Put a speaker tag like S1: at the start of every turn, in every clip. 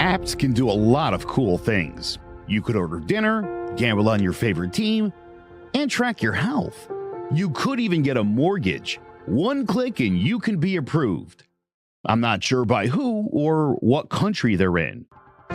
S1: Apps can do a lot of cool things. You could order dinner, gamble on your favorite team, and track your health. You could even get a mortgage. One click and you can be approved. I'm not sure by who or what country they're in.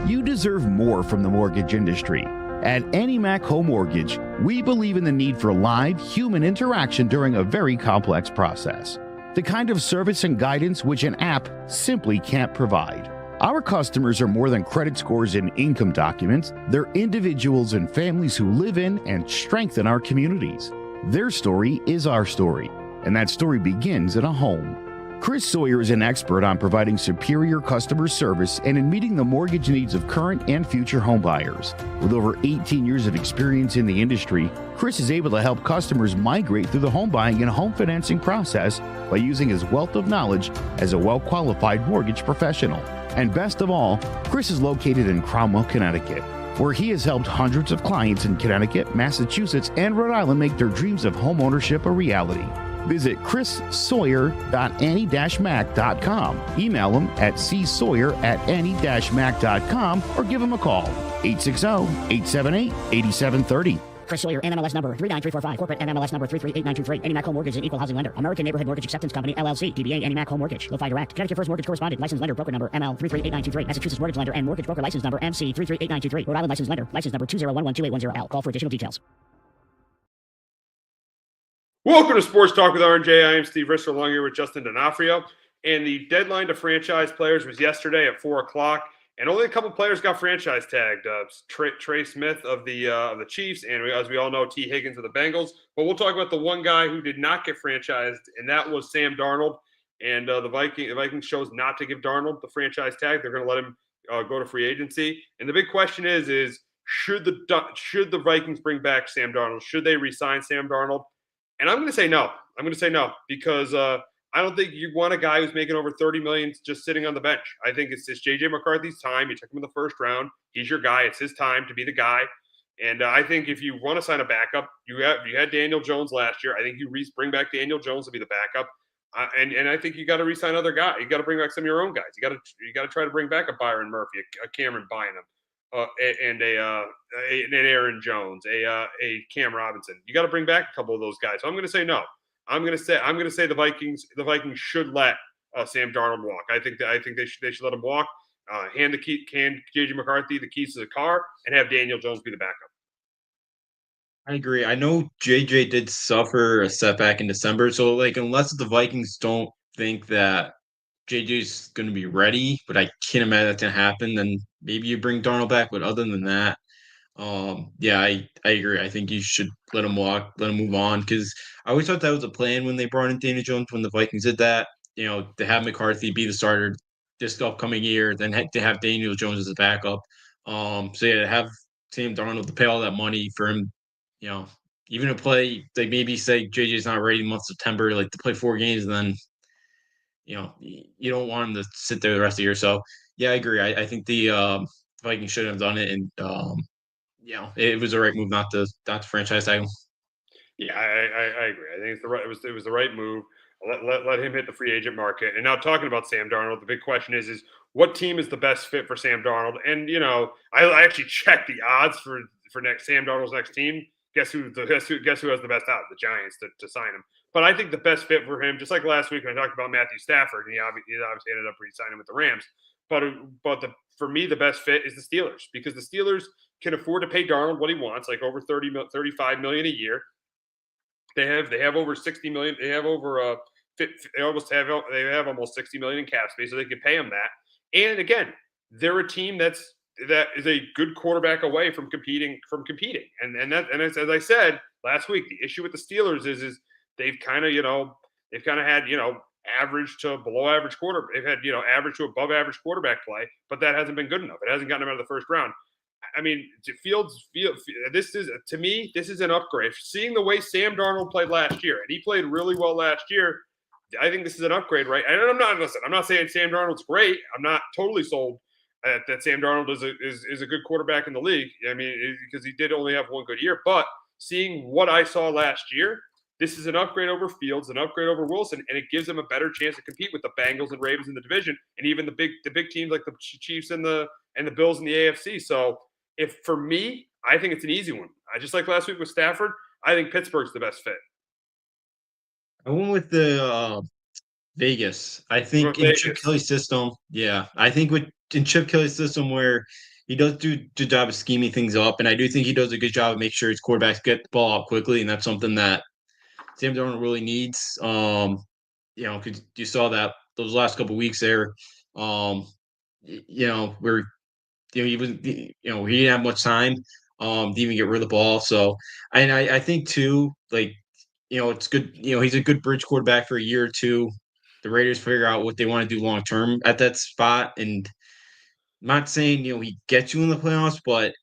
S1: You deserve more from the mortgage industry. At AnyMac Home Mortgage, we believe in the need for live human interaction during a very complex process. The kind of service and guidance which an app simply can't provide. Our customers are more than credit scores and income documents. They're individuals and families who live in and strengthen our communities. Their story is our story, and that story begins in a home. Chris Sawyer is an expert on providing superior customer service and in meeting the mortgage needs of current and future homebuyers. With over 18 years of experience in the industry, Chris is able to help customers migrate through the home buying and home financing process by using his wealth of knowledge as a well-qualified mortgage professional. And best of all, Chris is located in Cromwell, Connecticut, where he has helped hundreds of clients in Connecticut, Massachusetts, and Rhode Island make their dreams of homeownership a reality. Visit chrissawyer.any-mac.com. Email him at csawyer@any-mac.com or give him a call, 860-878-8730.
S2: Chris Sawyer, NMLS number 39345, corporate NMLS number 338923. AnyMac Home Mortgage is an equal housing lender. American Neighborhood Mortgage Acceptance Company, LLC, DBA AnyMac Home Mortgage. Lo-Fi Direct. Connecticut First Mortgage Correspondent, License Lender, Broker Number ML 338923. Massachusetts Mortgage Lender and Mortgage Broker License Number MC 338923. Rhode Island License Lender, License Number 201128110L. Call for additional details.
S3: Welcome to Sports Talk with R&J. I am Steve Risser, along here with Justin D'Onofrio. And the deadline to franchise players was yesterday at 4 o'clock. And only a couple players got franchise tagged. Trey Smith of the Chiefs, and as we all know, T. Higgins of the Bengals. But we'll talk about the one guy who did not get franchised, and that was Sam Darnold. And the Vikings chose not to give Darnold the franchise tag. They're going to let him go to free agency. And the big question is should the Vikings bring back Sam Darnold? Should they re-sign Sam Darnold? And I'm going to say no. Because I don't think you want a guy who's making over $30 million just sitting on the bench. I think it's J.J. McCarthy's time. You took him in the first round. He's your guy. It's his time to be the guy. And I think if you want to sign a backup, you had Daniel Jones last year. I think you bring back Daniel Jones to be the backup. And I think you got to re-sign other guys. You got to bring back some of your own guys. You got to try to bring back a Byron Murphy, a Cameron Bynum, and an Aaron Jones, a Cam Robinson. You got to bring back a couple of those guys. So I'm going to say no. I'm going to say the Vikings should let Sam Darnold walk. I think they should let him walk. Hand J.J. McCarthy the keys to the car and have Daniel Jones be the backup.
S4: I agree. I know JJ did suffer a setback in December, so unless the Vikings don't think that JJ's going to be ready, but I can't imagine that's going to happen, then maybe you bring Darnold back. But other than that, I agree. I think you should let him walk, let him move on, because I always thought that was a plan when they brought in Daniel Jones, when the Vikings did that, to have McCarthy be the starter this upcoming year, then to have Daniel Jones as a backup. To have Sam Darnold to pay all that money for him, even to play, they maybe say JJ's not ready in the month of September, to play 4 games, and then, you don't want him to sit there the rest of the year. So, yeah, I agree. I think the Vikings should have done it, and it was the right move not to franchise tag him.
S3: Yeah, I agree. I think it was the right move. Let him hit the free agent market. And now talking about Sam Darnold, the big question is what team is the best fit for Sam Darnold? And I actually checked the odds for Sam Darnold's next team. Guess who has the best odds? The Giants to sign him. But I think the best fit for him, just like last week when I talked about Matthew Stafford, and he obviously ended up re-signing with the Rams. But for me, the best fit is the Steelers, because the Steelers can afford to pay Darnold what he wants, like over $35 million a year. They have over $60 million. They have over they have almost $60 million in cap space, so they can pay him that. And again, they're a team that is a good quarterback away from competing. And as I said last week, the issue with the Steelers is they've kind of had average to below average quarter. They've had average to above average quarterback play, but that hasn't been good enough. It hasn't gotten them out of the first round. I mean, this is an upgrade. Seeing the way Sam Darnold played last year, and he played really well last year, I think this is an upgrade, right? And I'm not saying Sam Darnold's great. I'm not totally sold that Sam Darnold is a good quarterback in the league. I mean, because he did only have one good year. But seeing what I saw last year, this is an upgrade over Fields, an upgrade over Wilson, and it gives them a better chance to compete with the Bengals and Ravens in the division, and even the big teams like the Chiefs and the and the Bills in the AFC. So if for me, I think it's an easy one. I just like last week with Stafford. I think Pittsburgh's the best fit.
S4: I went with the Vegas. I think
S3: With
S4: in Chip
S3: Vegas.
S4: Kelly's system, yeah, I think in Chip Kelly's system where he does do a good job of scheming things up, and I do think he does a good job of making sure his quarterbacks get the ball out quickly, and that's something that Sam Darnold really needs. Because you saw that those last couple weeks there, where he was, he didn't have much time to even get rid of the ball. So, and I think too, like, it's good. He's a good bridge quarterback for a year or two. The Raiders figure out what they want to do long term at that spot, and I'm not saying he gets you in the playoffs, but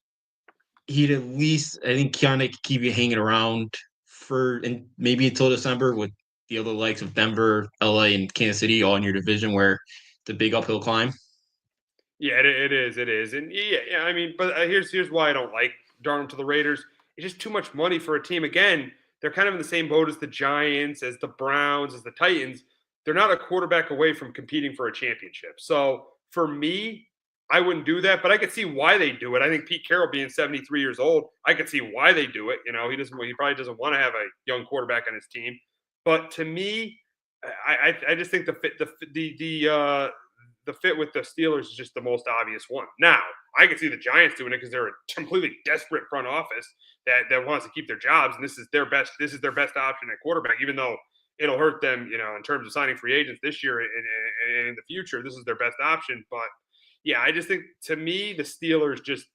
S4: he'd at least I think kind of keep you hanging around for and maybe until December with the other likes of Denver, LA, and Kansas City all in your division where it's a big uphill climb.
S3: Yeah, it is. It is. And yeah, I mean, but here's why I don't like Darnold to the Raiders. It's just too much money for a team. Again, they're kind of in the same boat as the Giants, as the Browns, as the Titans. They're not a quarterback away from competing for a championship. So for me, I wouldn't do that, but I could see why they do it. I think Pete Carroll being 73 years old, I could see why they do it. He probably doesn't want to have a young quarterback on his team. But to me, I just think the fit with the Steelers is just the most obvious one. Now, I can see the Giants doing it because they're a completely desperate front office that wants to keep their jobs, and this is their best option at quarterback, even though it'll hurt them, in terms of signing free agents this year and in the future. This is their best option. But yeah, I just think to me, the Steelers just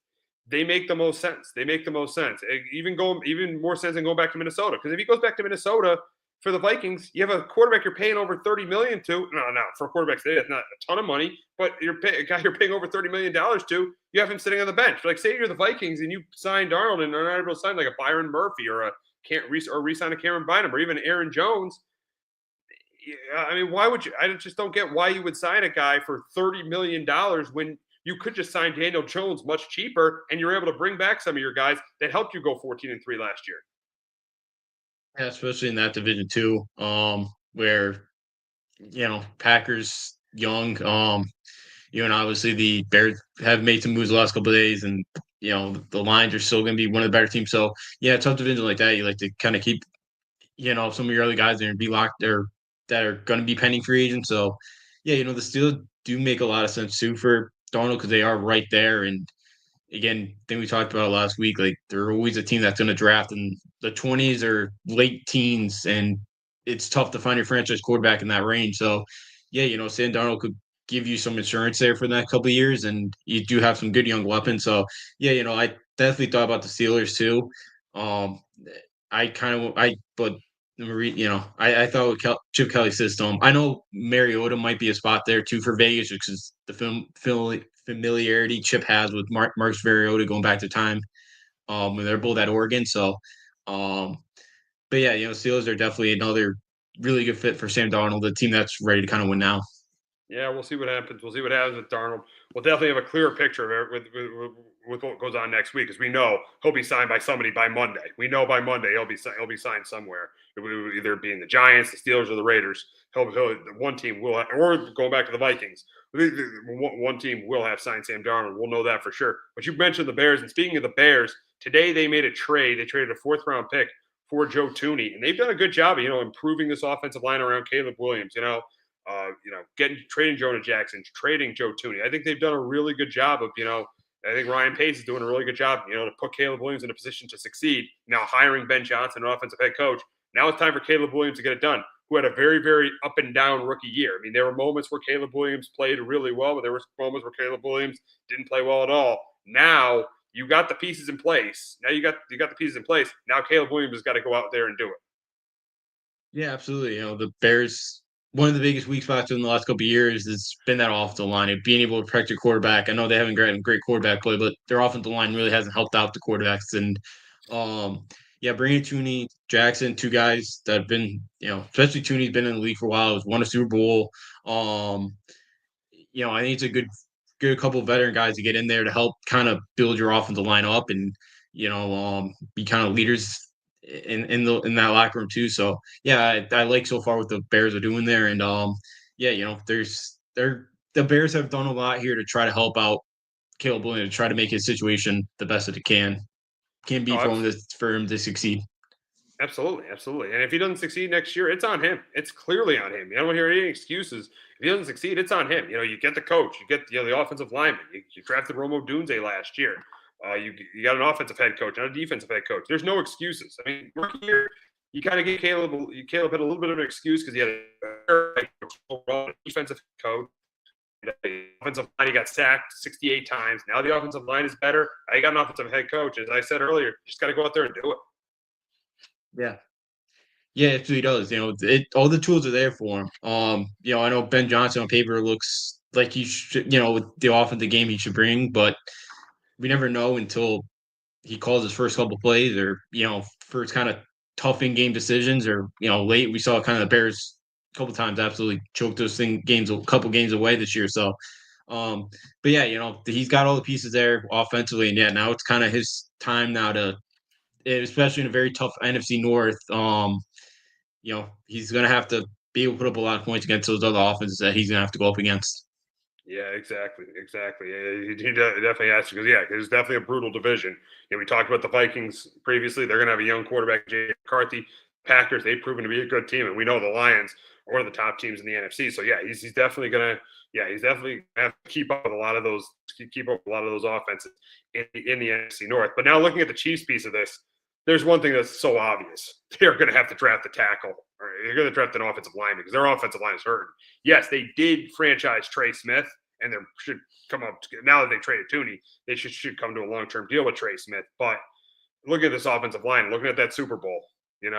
S3: they make the most sense. They make the most sense. Even more sense than going back to Minnesota. Because if he goes back to Minnesota, for the Vikings, you have a quarterback you're paying over $30 million to. No, for quarterbacks today, that's not a ton of money, but a guy you're paying over $30 million to, you have him sitting on the bench. Like, say you're the Vikings and you sign Darnold and are not able to sign like a Byron Murphy or re-sign a Cameron Bynum or even Aaron Jones. I mean, why would you? I just don't get why you would sign a guy for $30 million when you could just sign Daniel Jones much cheaper and you're able to bring back some of your guys that helped you go 14-3 last year.
S4: Yeah, especially in that division too, where Packers young, and obviously the Bears have made some moves the last couple of days, and the Lions are still going to be one of the better teams. So yeah, tough division like that, you like to kind of keep some of your other guys there and be locked there that are going to be pending free agents. So yeah, the Steelers do make a lot of sense too for Darnold because they are right there, and again, I think we talked about it last week. Like they're always a team that's going to draft in the 20s or late teens, and it's tough to find your franchise quarterback in that range. So, yeah, Sam Darnold could give you some insurance there for the next couple of years, and you do have some good young weapons. So, yeah, I definitely thought about the Steelers too. Um, but I thought with Chip Kelly's system, I know Mariota might be a spot there too for Vegas, which is the familiarity Chip has with Marcus Mariota going back to time when they're both at Oregon. So, but yeah, Steelers are definitely another really good fit for Sam Darnold, the team that's ready to kind of win now.
S3: Yeah, we'll see what happens. We'll see what happens with Darnold. We'll definitely have a clearer picture of it with what goes on next week, because we know he'll be signed by somebody by Monday. We know by Monday he'll be signed somewhere, either being the Giants, the Steelers, or the Raiders. One team will, or going back to the Vikings, one team will have signed Sam Darnold. We'll know that for sure. But you mentioned the Bears, and speaking of the Bears, today they made a trade. They traded a fourth-round pick for Joe Thuney, and they've done a good job of improving this offensive line around Caleb Williams. Trading Jonah Jackson, trading Joe Thuney. I think they've done a really good job of, I think Ryan Pace is doing a really good job, to put Caleb Williams in a position to succeed. Now hiring Ben Johnson, an offensive head coach. Now it's time for Caleb Williams to get it done, who had a very, very up and down rookie year. I mean, there were moments where Caleb Williams played really well, but there were moments where Caleb Williams didn't play well at all. Now you got the pieces in place. Now you got the pieces in place. Now Caleb Williams has got to go out there and do it.
S4: Yeah, absolutely. The Bears, one of the biggest weak spots in the last couple of years has been that offensive line and being able to protect your quarterback. I know they haven't great quarterback play, but their offensive line really hasn't helped out the quarterbacks. And bringing Thuney, Jackson, two guys that have been, especially Thuney's been in the league for a while. He's won a Super Bowl. I think it's a good couple of veteran guys to get in there to help kind of build your offensive line up and be kind of leaders in that locker room too. So yeah, I like so far what the Bears are doing there, and the Bears have done a lot here to try to help out Caleb Williams to try to make his situation the best that it can be
S3: Oh,
S4: for him to succeed.
S3: absolutely, absolutely. And if he doesn't succeed next year, it's on him. It's clearly on him. You don't hear any excuses. If he doesn't succeed, it's on him. You get the coach, you get the offensive lineman. You drafted Romo Dunze last year. You got an offensive head coach, not a defensive head coach. There's no excuses. I mean, rookie year, you kind of get Caleb. Caleb had a little bit of an excuse because he had a defensive coach. The offensive line, he got sacked 68 times. Now the offensive line is better. I got an offensive head coach. As I said earlier, just got to go out there and do it.
S4: Yeah. Yeah, it really does. All the tools are there for him. I know Ben Johnson on paper looks like he should, with the offensive game he should bring, but we never know until he calls his first couple plays or, first kind of tough in-game decisions or, late. We saw kind of the Bears a couple times absolutely choke those a couple games away this year. So, but yeah, he's got all the pieces there offensively. And yeah, now it's kind of his time now to, especially in a very tough NFC North, he's going to have to be able to put up a lot of points against those other offenses that he's going to have to go up against.
S3: Yeah, exactly. Yeah, he definitely has to because it's definitely a brutal division. We talked about the Vikings previously. They're going to have a young quarterback, J. McCarthy. Packers, they've proven to be a good team, and we know the Lions are one of the top teams in the NFC. So yeah, he's definitely going to have to keep up with a lot of those offenses in the NFC North. But now looking at the Chiefs piece of this, there's one thing that's so obvious. They're going to have to draft a tackle, or they're going to draft an offensive lineman because their offensive line is hurting. Yes, they did franchise Trey Smith, and they should come up now that they traded Tooney. They should come to a long-term deal with Trey Smith. But looking at this offensive line, looking at that Super Bowl, and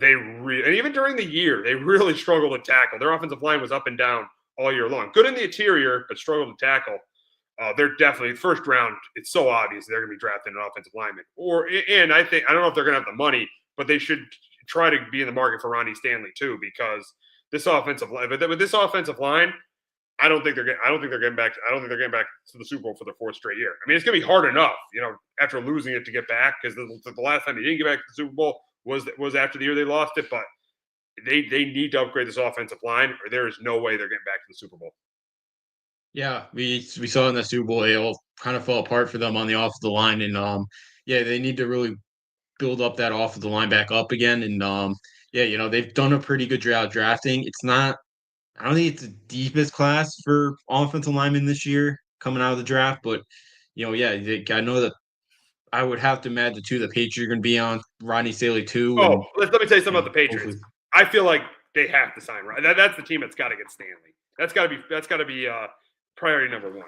S3: even during the year, they really struggled to tackle. Their offensive line was up and down all year long. Good in the interior, but struggled to tackle. They're definitely first round. It's so obvious they're going to be drafting an offensive lineman. I don't know if they're going to have the money, but they should try to be in the market for Ronnie Stanley too, because this offensive line, with this offensive line, I don't think they're getting back to the Super Bowl for the fourth straight year. I mean, it's going to be hard enough, after losing it to get back, because the last time they didn't get back to the Super Bowl was after the year they lost it. But they need to upgrade this offensive line, or there is no way they're getting back to the Super Bowl.
S4: Yeah, we saw in the Super Bowl, it all kind of fell apart for them on the offensive line, and they need to really build up that offensive line back up again. And they've done a pretty good job drafting. It's not, I don't think it's the deepest class for offensive linemen this year coming out of the draft, but I know that I would have to imagine too the Patriots are going to be on Rodney Staley too.
S3: Oh, let me tell you something about the Patriots. Hopefully. I feel like they have to sign. That's the team that's got to get Stanley. That's got to be priority number one.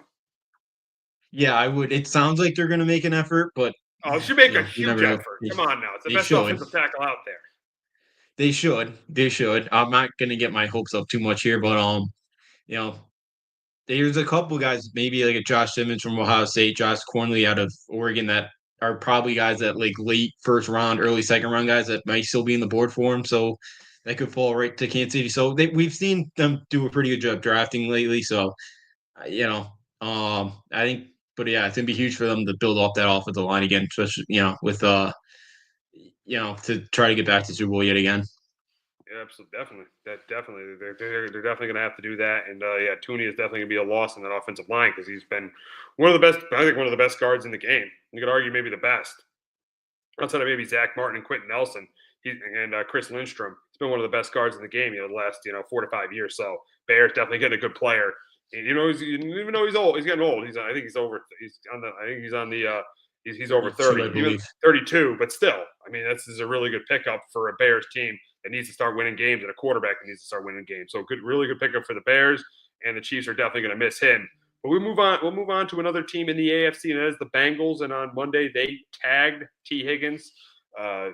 S4: Yeah, I would. It sounds like they're going to make an effort, but
S3: it should make a huge effort. Come on now, it's the best offensive tackle out there.
S4: They should. I'm not going to get my hopes up too much here, but there's a couple guys, maybe like a Josh Simmons from Ohio State, Josh Cornley out of Oregon, that are probably guys that like late first round, early second round guys that might still be in the board for him. So that could fall right to Kansas City. So we've seen them do a pretty good job drafting lately. So I think, but yeah, it's gonna be huge for them to build off that offensive line again, especially with to try to get back to Super Bowl yet again.
S3: Yeah, absolutely, definitely, they're definitely going to have to do that. And Tooney is definitely going to be a loss in that offensive line because he's been one of the best. I think one of the best guards in the game. You could argue maybe the best outside of maybe Zach Martin and Quentin Nelson. And Chris Lindstrom. He's been one of the best guards in the game, the last 4 to 5 years. So Bears definitely getting a good player. And, even though he's old, he's getting old. I think he's over. He's over 30, even 32. But still, I mean, this is a really good pickup for a Bears team that needs to start winning games and a quarterback that needs to start winning games. So really good pickup for the Bears, and the Chiefs are definitely going to miss him. But we'll move on to another team in the AFC, and that is the Bengals. And on Monday, they tagged T. Higgins. The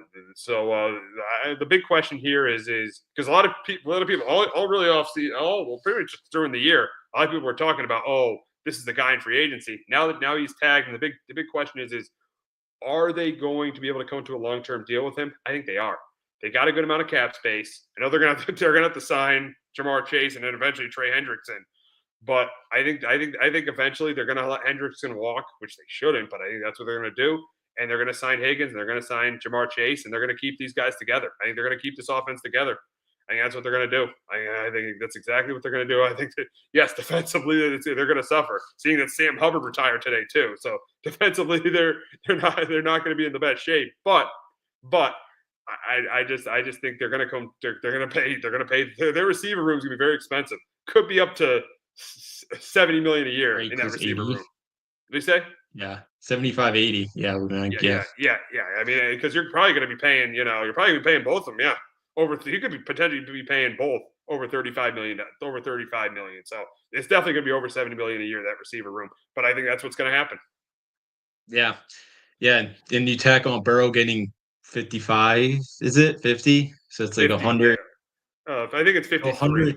S3: big question here is because a lot of people, all really pretty much during the year, a lot of people were talking about, this is the guy in free agency. Now he's tagged, and the big question is are they going to be able to come to a long-term deal with him? I think they are. They got a good amount of cap space. I know they're gonna have to sign Jamar Chase and then eventually Trey Hendrickson. But I think eventually they're gonna let Hendrickson walk, which they shouldn't, but I think that's what they're gonna do. And they're going to sign Higgins, and they're going to sign Jamar Chase, and they're going to keep these guys together. I think they're going to keep this offense together. I I think that's what they're going to do. I think that's exactly what they're going to do. I think that, yes, defensively, they're going to suffer. Seeing that Sam Hubbard retired today too, so defensively, they're not going to be in the best shape. But I just think they're going to come. They're going to pay. Their receiver room is going to be very expensive. Could be up to $70 million a year in that receiver
S4: 80.
S3: room. Did they say?
S4: Yeah, 75, 80. Yeah,
S3: Yeah. I mean, because you're probably going to be paying. You're probably going to be paying both of them. Yeah, you could be potentially be paying both over $35 million. Over $35 million. So it's definitely going to be over $70 million a year, that receiver room. But I think that's what's going to happen.
S4: Yeah. Yeah. And you tack on Burrow getting 55, is it 50? So it's like
S3: 50,
S4: 100.
S3: I think it's 53.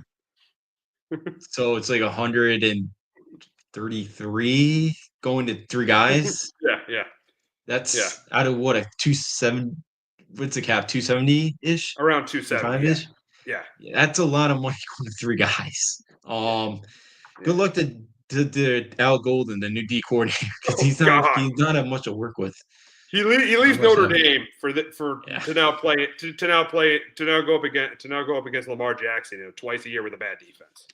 S4: So it's like 133 going to three guys.
S3: Yeah.
S4: That's out of what, a 27, what's the cap, 270-ish?
S3: Around 270. Yeah.
S4: That's a lot of money going to three guys. Good luck to Al Golden, the new D coordinator, because he not have much to work with.
S3: He leaves Notre Dame to go up against Lamar Jackson twice a year with a bad defense.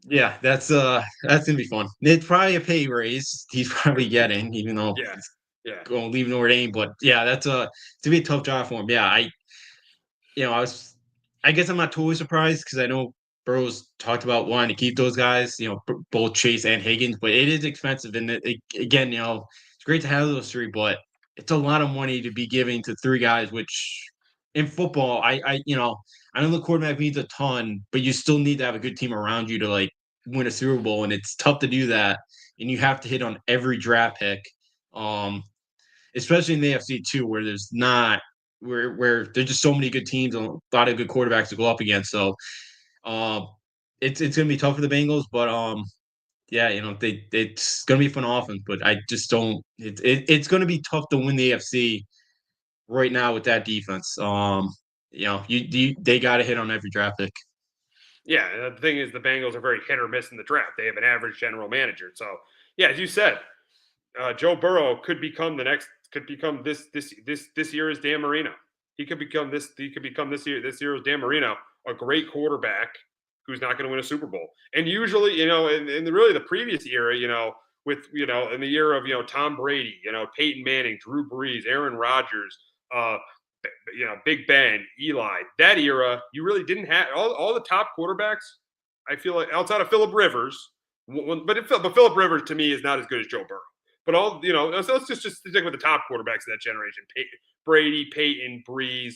S4: Yeah, that's gonna be fun. It's probably a pay raise he's probably getting, even though he's going to leave Notre Dame. But yeah, it's gonna be a tough job for him. Yeah, I guess I'm not totally surprised because I know Burrow's talked about wanting to keep those guys, both Chase and Higgins, but it is expensive. And again, it's great to have those three, but it's a lot of money to be giving to three guys, which in football, I know the quarterback means a ton, but you still need to have a good team around you to like win a Super Bowl, and it's tough to do that. And you have to hit on every draft pick, especially in the AFC too, where there's not where there's just so many good teams and a lot of good quarterbacks to go up against. So it's gonna be tough for the Bengals, but yeah, it's gonna be fun offense, but I just don't. It's gonna be tough to win the AFC right now with that defense. They got to hit on every draft pick.
S3: Yeah, the thing is, the Bengals are very hit or miss in the draft. They have an average general manager. So yeah, as you said, Joe Burrow could become this year's Dan Marino. He could become this year's Dan Marino, a great quarterback who's not going to win a Super Bowl. And usually, in really the previous era, in the year of Tom Brady, Peyton Manning, Drew Brees, Aaron Rodgers, Big Ben, Eli, that era, you really didn't have all the top quarterbacks. I feel like outside of Phillip Rivers, but Phillip Rivers to me is not as good as Joe Burrow. But so let's just stick with the top quarterbacks of that generation: Brady, Peyton, Brees,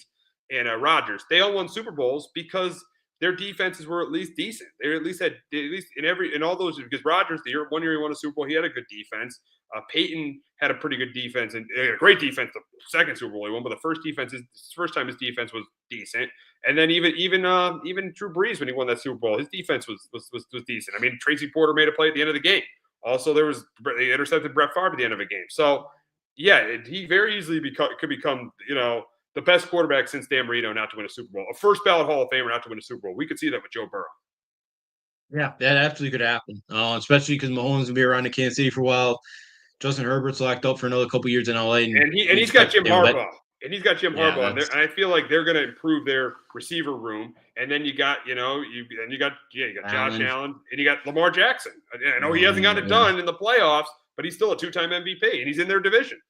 S3: and Rodgers. They all won Super Bowls because their defenses were at least decent. They at least had in all those, because Rodgers, one year he won a Super Bowl, he had a good defense. Peyton had a pretty good defense and a great defense. The second Super Bowl he won, but the first time his defense was decent. And then even Drew Brees, when he won that Super Bowl, his defense was decent. I mean, Tracy Porter made a play at the end of the game. Also, they intercepted Brett Favre at the end of a game. So yeah, he very easily could become the best quarterback since Dan Marino not to win a Super Bowl, a first ballot Hall of Famer not to win a Super Bowl. We could see that with Joe Burrow.
S4: Yeah, that absolutely could happen, especially because Mahomes will be around in Kansas City for a while. Justin Herbert's locked up for another couple years in LA,
S3: and he's got Jim Harbaugh. And he's got Jim Harbaugh, and I feel like they're going to improve their receiver room. And then you got Josh Allen, and you got Lamar Jackson. I know he hasn't gotten it done in the playoffs, but he's still a two-time MVP, and he's in their division.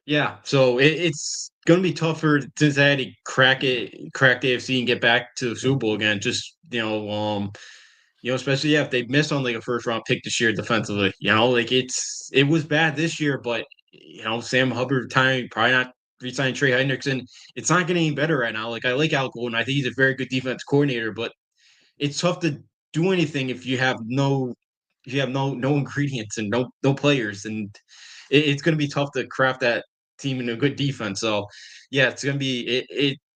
S4: Yeah, so it's going to be tough for Cincinnati to crack the AFC and get back to the Super Bowl again. Just especially if they miss on like a first-round pick this year defensively. It was bad this year, but Sam Hubbard probably not re-signing Trey Hendrickson. It's not getting any better right now. Like, I like Al Golden. I think he's a very good defense coordinator, but it's tough to do anything if you have no ingredients and no players, and it's going to be tough to craft that team into a good defense. So yeah, it's going to be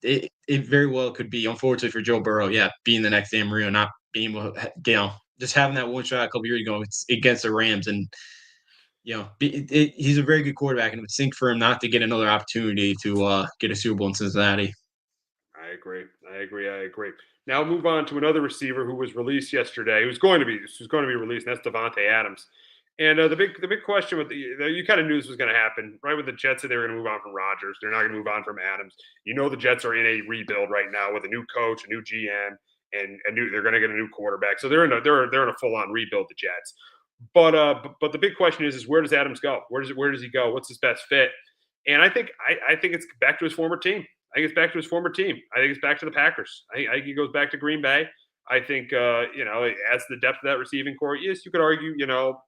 S4: it very well could be, unfortunately for Joe Burrow, being the next Dan Marino, not being able to, just having that one shot a couple years ago against the Rams, and he's a very good quarterback, and it would sink for him not to get another opportunity to get a Super Bowl in Cincinnati.
S3: I agree. Now we'll move on to another receiver who was released yesterday. Who's going to be released, and that's Davante Adams. And the big question with you kind of knew this was going to happen, right? With the Jets, that they were going to move on from Rodgers. They're not going to move on from Adams. You know, the Jets are in a rebuild right now with a new coach, a new GM, and they're going to get a new quarterback. So they're in a full on rebuild. The Jets. But the big question is where does Adams go? Where does he go? What's his best fit? And I think it's back to his former team. I think it's back to his former team. I think it's back to the Packers. I think he goes back to Green Bay. I think it adds the depth of that receiving core. Yes, you could argue,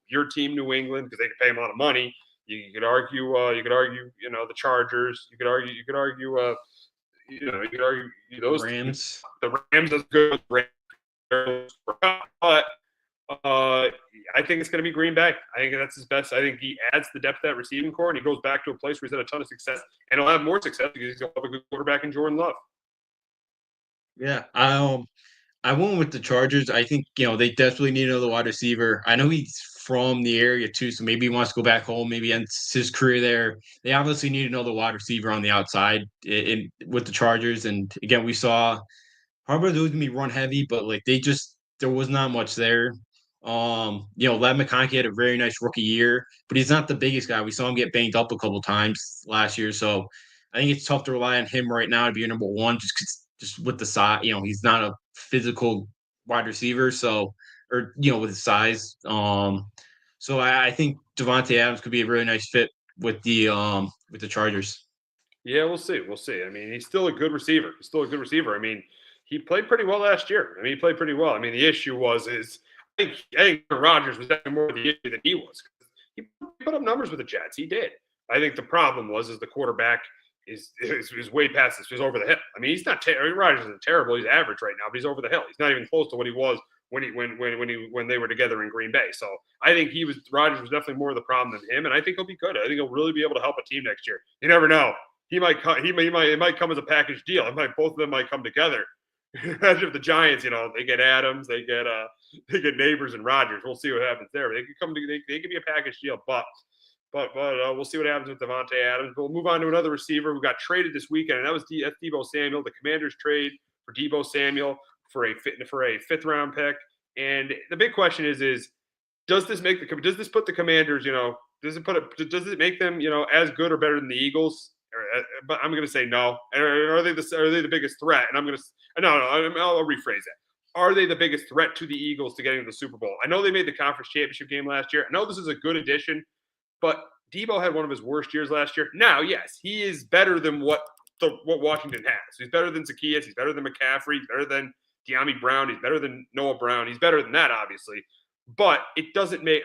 S3: your team, New England, because they could pay him a lot of money. You could argue, the Chargers. You could argue, those
S4: Rams.
S3: The Rams is good. But I think it's going to be Green Bay. I think that's his best. I think he adds the depth of that receiving core, and he goes back to a place where he's had a ton of success, and he'll have more success because he's going to have a good quarterback in Jordan Love.
S4: Yeah, I went with the Chargers. I think, they desperately need another wide receiver. I know he's from the area too, so maybe he wants to go back home, maybe ends his career there. They obviously need another wide receiver on the outside with the Chargers. And again, we saw Harbaugh was going to be run heavy, but like there was not much there. Ladd McConkey had a very nice rookie year, but he's not the biggest guy. We saw him get banged up a couple times last year, so I think it's tough to rely on him right now to be your number one, just with the size. He's not a physical wide receiver, with his size. So I think Devontae Adams could be a really nice fit with the Chargers.
S3: Yeah, we'll see. We'll see. I mean, he's still a good receiver. I mean, he played pretty well last year. He played pretty well. I mean, the issue I think Rodgers was definitely more the issue than he was. He put up numbers with the Jets. He did. I think the problem was the quarterback is way past this. He's over the hill. I mean, he's not Rodgers isn't terrible. He's average right now, but he's over the hill. He's not even close to what he was when they were together in Green Bay. So I think Rodgers was definitely more of the problem than him, and I think he'll be good. I think he'll really be able to help a team next year. You never know. It might come as a package deal. Both of them might come together. Imagine if the Giants, they get Adams, they get Neighbors and Rodgers. We'll see what happens there. They could be a package deal, but we'll see what happens with Devontae Adams. But we'll move on to another receiver who got traded this weekend, and that's Deebo Samuel. The Commanders trade for Deebo Samuel for a fifth round pick. And the big question is does this put the Commanders, does it make them, as good or better than the Eagles? But I'm going to say no. Are they the biggest threat? And I'll rephrase that. Are they the biggest threat to the Eagles to getting to the Super Bowl? I know they made the conference championship game last year. I know this is a good addition, but Deebo had one of his worst years last year. Now, yes, he is better than what Washington has. He's better than Zacchaeus. He's better than McCaffrey. He's better than De'Ami Brown. He's better than Noah Brown. He's better than that, obviously. But it doesn't make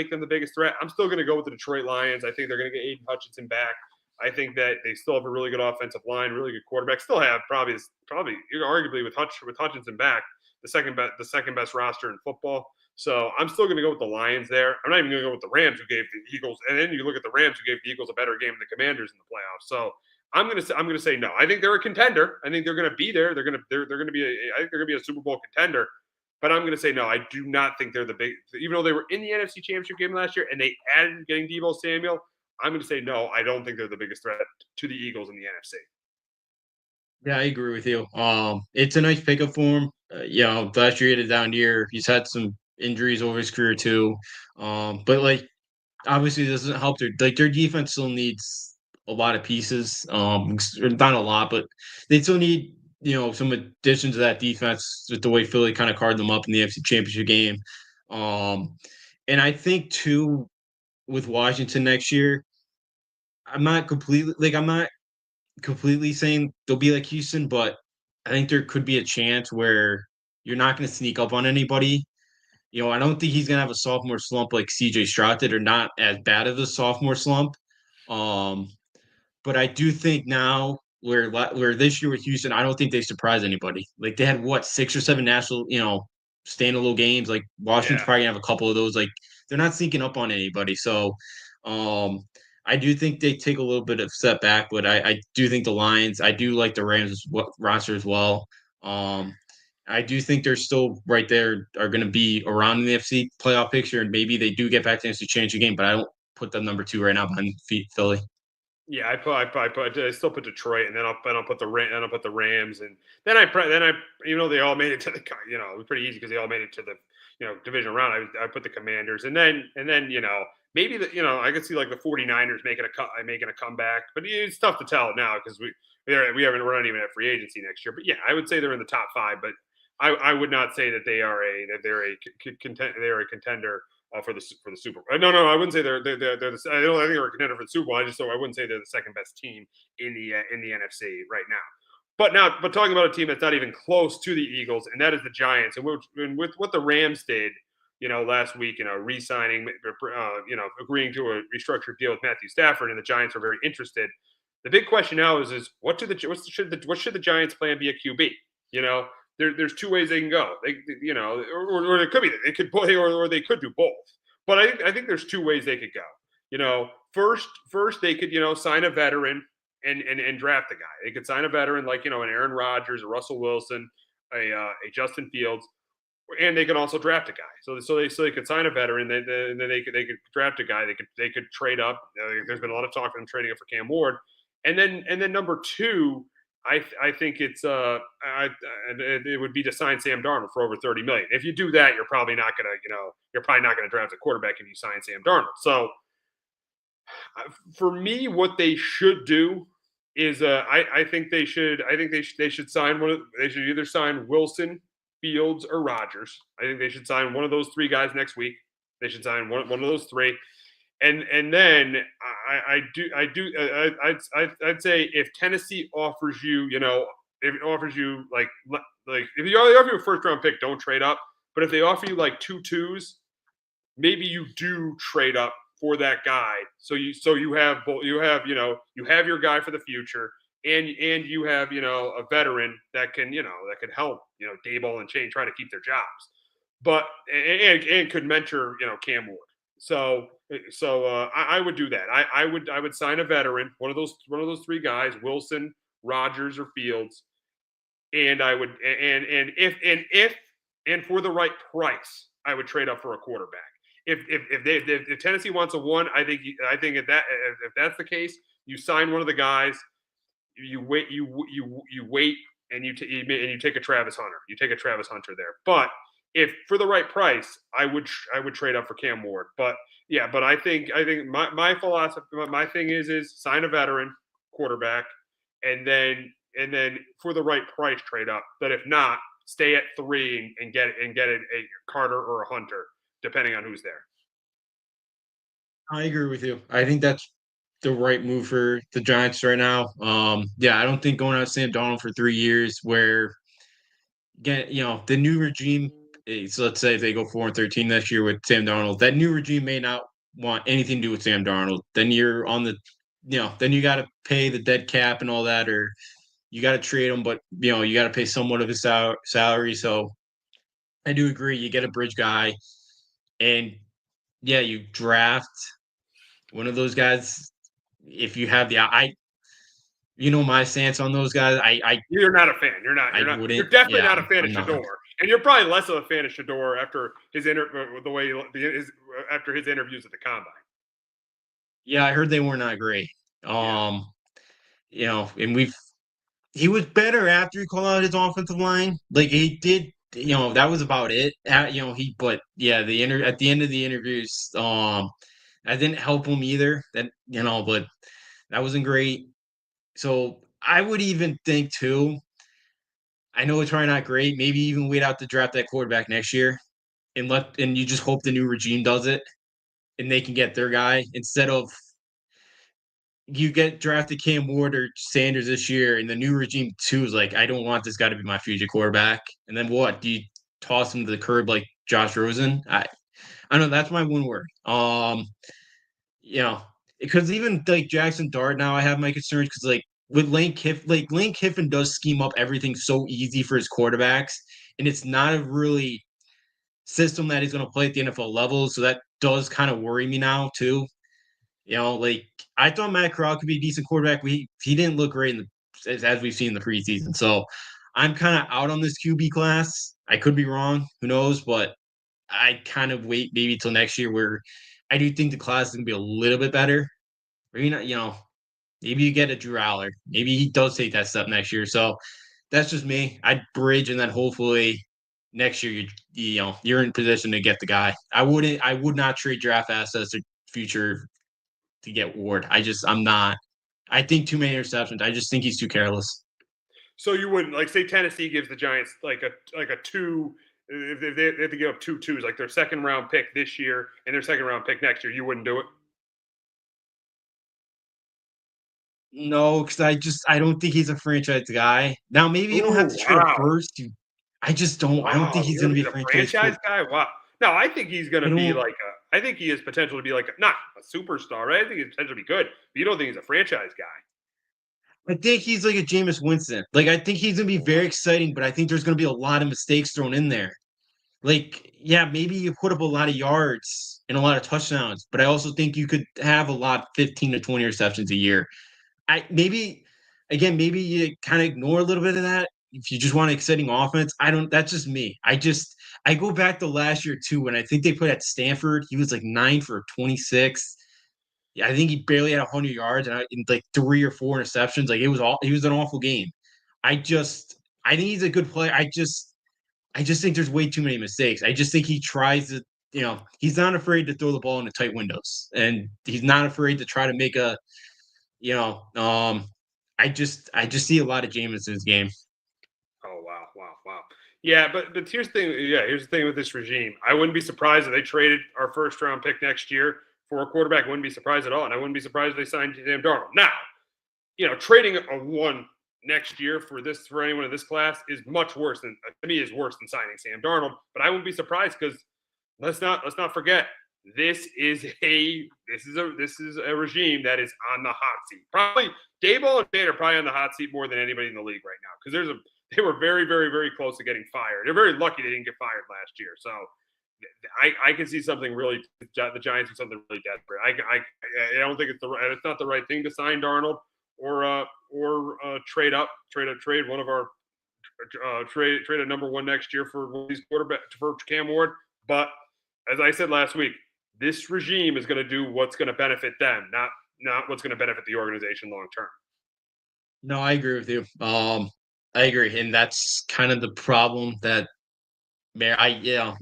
S3: them the biggest threat. I'm still going to go with the Detroit Lions. I think they're going to get Aiden Hutchinson back. I think that they still have a really good offensive line, really good quarterback. Still have probably arguably with Hutchinson back, the second best roster in football. So I'm still going to go with the Lions there. I'm not even going to go with the Rams, who gave the Eagles, and then you look at the Rams, who gave the Eagles a better game than the Commanders in the playoffs. So I'm going to say no. I think they're a contender. I think they're going to be there. I think they're going to be a Super Bowl contender. But I'm going to say no. I do not think they're the big. Even though they were in the NFC Championship game last year and they added getting Deebo Samuel, I'm going to say no. I don't think they're the biggest threat to the Eagles in the NFC.
S4: Yeah, I agree with you. It's a nice pickup for him. Last year he had a down year. He's had some injuries over his career too. But obviously it doesn't help their defense still needs a lot of pieces. Not a lot, but they still need some addition to that defense with the way Philly kind of carded them up in the AFC Championship game. And I think too with Washington next year, I'm not completely saying they'll be like Houston, but I think there could be a chance where you're not going to sneak up on anybody. I don't think he's going to have a sophomore slump like CJ Stroud did, or not as bad of a sophomore slump. But I do think now where this year with Houston, I don't think they surprise anybody. Like they had 6 or 7 national, standalone games. Like Washington's probably gonna have a couple of those. Like they're not sneaking up on anybody. So I do think they take a little bit of step back, but I do think the Lions, I do like the Rams roster as well. I do think they're still right there, are going to be around in the FC playoff picture, and maybe they do get back to the NFC Championship game, but I don't put them number 2 right now behind Philly.
S3: Yeah, I still put Detroit, and then I'll put the Rams, and then I they all made it to the, it was pretty easy because they all made it to the, division round, I put the Commanders, and then maybe I could see like the 49ers making a comeback, but it's tough to tell now because we're not even at free agency next year. But yeah, I would say they're in the top 5, but I would not say that they're a contender for the Super Bowl. No, I wouldn't say they're the, I think they're a contender for the Super Bowl. I wouldn't say they're the second best team in the NFC right now. But talking about a team that's not even close to the Eagles, and that is the Giants. And with what the Rams did, last week, re-signing, agreeing to a restructured deal with Matthew Stafford, and the Giants are very interested. The big question now is what should the Giants plan be a QB? There's two ways they can go. Or it could be they could play, or they could do both. But I think there's two ways they could go. First they could sign a veteran and draft a guy. They could sign a veteran like an Aaron Rodgers, a Russell Wilson, a Justin Fields, and they could also draft a guy. So they could sign a veteran, and then they could draft a guy. They could trade up. There's been a lot of talk of them trading up for Cam Ward, and then number two, I think it would be to sign Sam Darnold for over $30 million. If you do that, you're probably not gonna draft a quarterback if you sign Sam Darnold. So for me, what they should do is I think they should sign they should either sign Wilson, Fields, or Rodgers. I think they should sign one of those three guys next week. They should sign one of those three. And then I'd say if Tennessee offers you, if it offers you like if they offer you a first round pick, don't trade up. But if they offer you like 2 2s, maybe you do trade up for that guy. So you have your guy for the future, and you have a veteran that can that could help Daboll and Shane try to keep their jobs, but and could mentor Cam Ward. So I would do that. I would sign a veteran, one of those three guys, Wilson, Rodgers, or Fields, and I would and for the right price, I would trade up for a quarterback. If Tennessee wants a 1, I think if that's the case, you sign one of the guys, you wait and you take a Travis Hunter. You take a Travis Hunter there, but if for the right price, I would trade up for Cam Ward. But yeah, but I think my philosophy, my thing is sign a veteran quarterback, and then for the right price trade up. But if not, stay at 3 and get a Carter or a Hunter, depending on who's there.
S4: I agree with you. I think that's the right move for the Giants right now. I don't think going out Sam Darnold for 3 years, where the new regime. So let's say if they go 4-13 next year with Sam Darnold, that new regime may not want anything to do with Sam Darnold. Then you're on the, then you got to pay the dead cap and all that, or you got to trade him, but you got to pay somewhat of his salary. So I do agree. You get a bridge guy, and you draft one of those guys. If you have my stance on those guys.
S3: You're not a fan. You're definitely not a fan of Shador. And you're probably less of a fan of Shador after his after his interviews at the combine.
S4: Yeah, I heard they were not great. And he was better after he called out his offensive line. Like he did, that was about it. At the end of the interviews, that didn't help him either. That but that wasn't great. So I would even think too. I know it's probably not great. Maybe even wait out to draft that quarterback next year, and you just hope the new regime does it, and they can get their guy instead of you get drafted Cam Ward or Sanders this year, and the new regime too is like, I don't want this guy to be my future quarterback. And then what? Do you toss him to the curb like Josh Rosen? I know that's my one word. Because even like Jackson Dart now, I have my concerns because like with Lane Kiffin does scheme up everything so easy for his quarterbacks, and it's not a really system that he's going to play at the NFL level. So that does kind of worry me now too. I thought Matt Corral could be a decent quarterback. He didn't look great as we've seen in the preseason. So I'm kind of out on this QB class. I could be wrong. Who knows? But I kind of wait maybe till next year where I do think the class is going to be a little bit better. Maybe not, maybe you get a Drew Aller. Maybe he does take that step next year. So that's just me. I'd bridge and then hopefully next year you're in position to get the guy. I would not trade draft assets or future to get Ward. I'm not. I think too many interceptions. I just think he's too careless.
S3: So you wouldn't like say Tennessee gives the Giants like a two if they have to give up 2 twos, like their second round pick this year and their second round pick next year, you wouldn't do it?
S4: No, because I don't think he's a franchise guy. Now maybe you don't have
S3: Ooh,
S4: to trade a
S3: wow.
S4: first. I just don't. I don't think
S3: Wow,
S4: he's
S3: you
S4: going
S3: don't
S4: to be
S3: think
S4: a
S3: he's a
S4: franchise.
S3: franchise guy? Wow. No, I think he's going
S4: I
S3: to be
S4: don't.
S3: like I think he has potential to be like not a superstar, right? I think he has potential to be good, but you don't think he's a franchise guy.
S4: I think he's like a Jameis Winston. Like I think he's going to be very exciting, but I think there's going to be a lot of mistakes thrown in there. Like, yeah, maybe you put up a lot of yards and a lot of touchdowns, but I also think you could have a lot 15 to 20 receptions a year. Maybe you kind of ignore a little bit of that if you just want an exciting offense. I don't. That's just me. I go back to last year too when I think they put at Stanford. He was like 9 for 26. Yeah, I think he barely had 100 yards and like 3 or 4 interceptions. Like he was an awful game. I think he's a good player. I just think there's way too many mistakes. I just think he tries to, he's not afraid to throw the ball into tight windows, and he's not afraid to try to make a, you know, um, I just see a lot of Jameis in this game.
S3: Oh wow. Yeah, but here's the thing. Yeah, here's the thing with this regime. I wouldn't be surprised if they traded our first round pick next year for a quarterback. I wouldn't be surprised at all, and I wouldn't be surprised if they signed Sam Darnold. Now, trading a one next year for anyone in this class is much worse than to me is worse than signing Sam Darnold. But I wouldn't be surprised because let's not forget this is a regime that is on the hot seat. Probably Daboll and Fade are probably on the hot seat more than anybody in the league right now because they were very, very, very close to getting fired. They're very lucky they didn't get fired last year. So I can see something really the Giants do something really desperate. I don't think it's not the right thing to sign Darnold or trade up, trade one of our trade a number one next year for one of these quarterback for Cam Ward. But as I said last week, this regime is going to do what's going to benefit them, not what's going to benefit the organization long term.
S4: No, I agree with you. I agree, and that's kind of the problem that Mayor.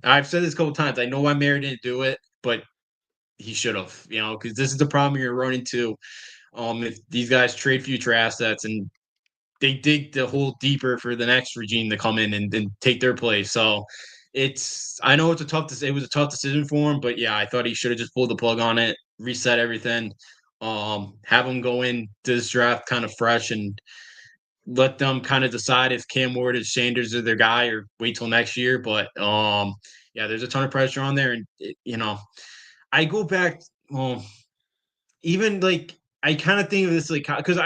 S4: I've said this a couple times. I know why Mayor didn't do it, but he should have. Because this is the problem you're running into. If these guys trade future assets and they dig the hole deeper for the next regime to come in and take their place. So I know it was a tough decision for him, but yeah, I thought he should have just pulled the plug on it, reset everything, have them go in to this draft kind of fresh and let them kind of decide if Cam Ward and Sanders are their guy or wait till next year. But yeah, there's a ton of pressure on there, and I go back, even like I kind of think of this like because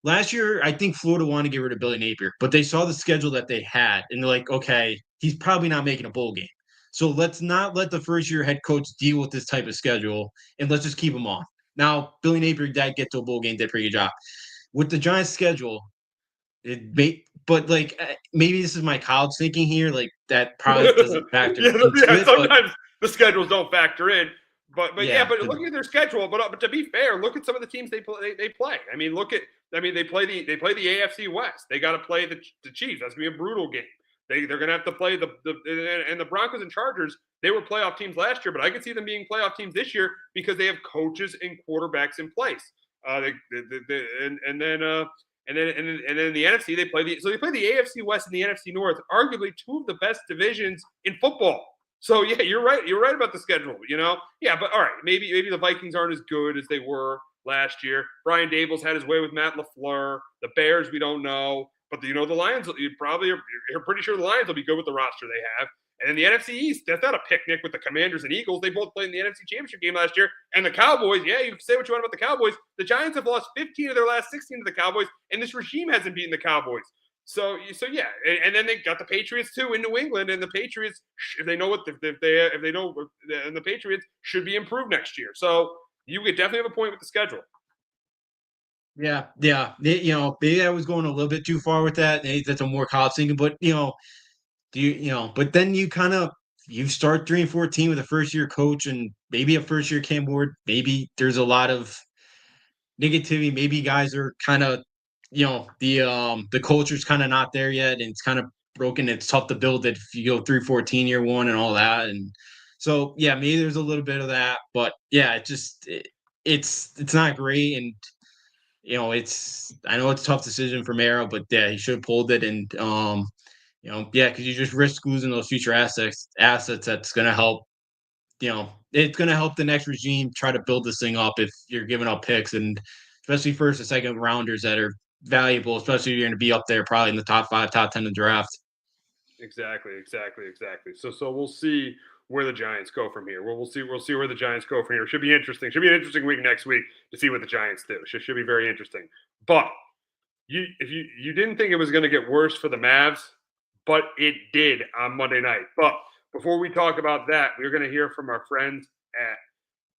S4: last year I think Florida wanted to get rid of Billy Napier, but they saw the schedule that they had, and they're like, okay, he's probably not making a bowl game, so let's not let the first year head coach deal with this type of schedule, and let's just keep him on. Now Billy Napier did get to a bowl game, did a pretty good job with the Giants schedule. But like maybe this is my college thinking here, like that probably doesn't factor into it.
S3: Sometimes the schedules don't factor in. But
S4: Yeah,
S3: but looking at their schedule, but to be fair, look at some of the teams they play. I mean, they play the AFC West. They got to play the Chiefs. That's gonna be a brutal game. They're gonna have to play the Broncos and Chargers. They were playoff teams last year, but I can see them being playoff teams this year because they have coaches and quarterbacks in place. And then in the NFC they play the AFC West and the NFC North, arguably two of the best divisions in football. So yeah, you're right. You're right about the schedule. Yeah, but all right, maybe the Vikings aren't as good as they were last year. Brian Daboll's had his way with Matt LaFleur. The Bears, we don't know, but the Lions. You're pretty sure the Lions will be good with the roster they have. And in the NFC East, that's not a picnic with the Commanders and Eagles. They both played in the NFC Championship game last year. And the Cowboys, yeah, you can say what you want about the Cowboys. The Giants have lost 15 of their last 16 to the Cowboys, and this regime hasn't beaten the Cowboys. So yeah, and then they got the Patriots too in New England, and the Patriots, if they know, and the Patriots should be improved next year. So you could definitely have a point with the schedule.
S4: Yeah. Maybe I was going a little bit too far with that. That's a more college thinking, but but then you start 3-14 with a first year coach and maybe a first year Cam Ward. Maybe there's a lot of negativity. Maybe guys are kind of, the culture's kind of not there yet, and it's kind of broken. It's tough to build it if you go 3-14 year one and all that. And so, yeah, maybe there's a little bit of that, but yeah, it's not great. And, I know it's a tough decision for Mara, but yeah, he should have pulled it. And, yeah, because you just risk losing those future assets that's going to help. It's going to help the next regime try to build this thing up if you're giving up picks, and especially first and second rounders that are valuable, especially if you're going to be up there probably in the top 5, top 10 of the draft.
S3: Exactly. So we'll see where the Giants go from here. We'll see where the Giants go from here. Should be interesting. Should be an interesting week next week to see what the Giants do. Should be very interesting. But if you didn't think it was going to get worse for the Mavs, but it did on Monday night. But before we talk about that, we're going to hear from our friends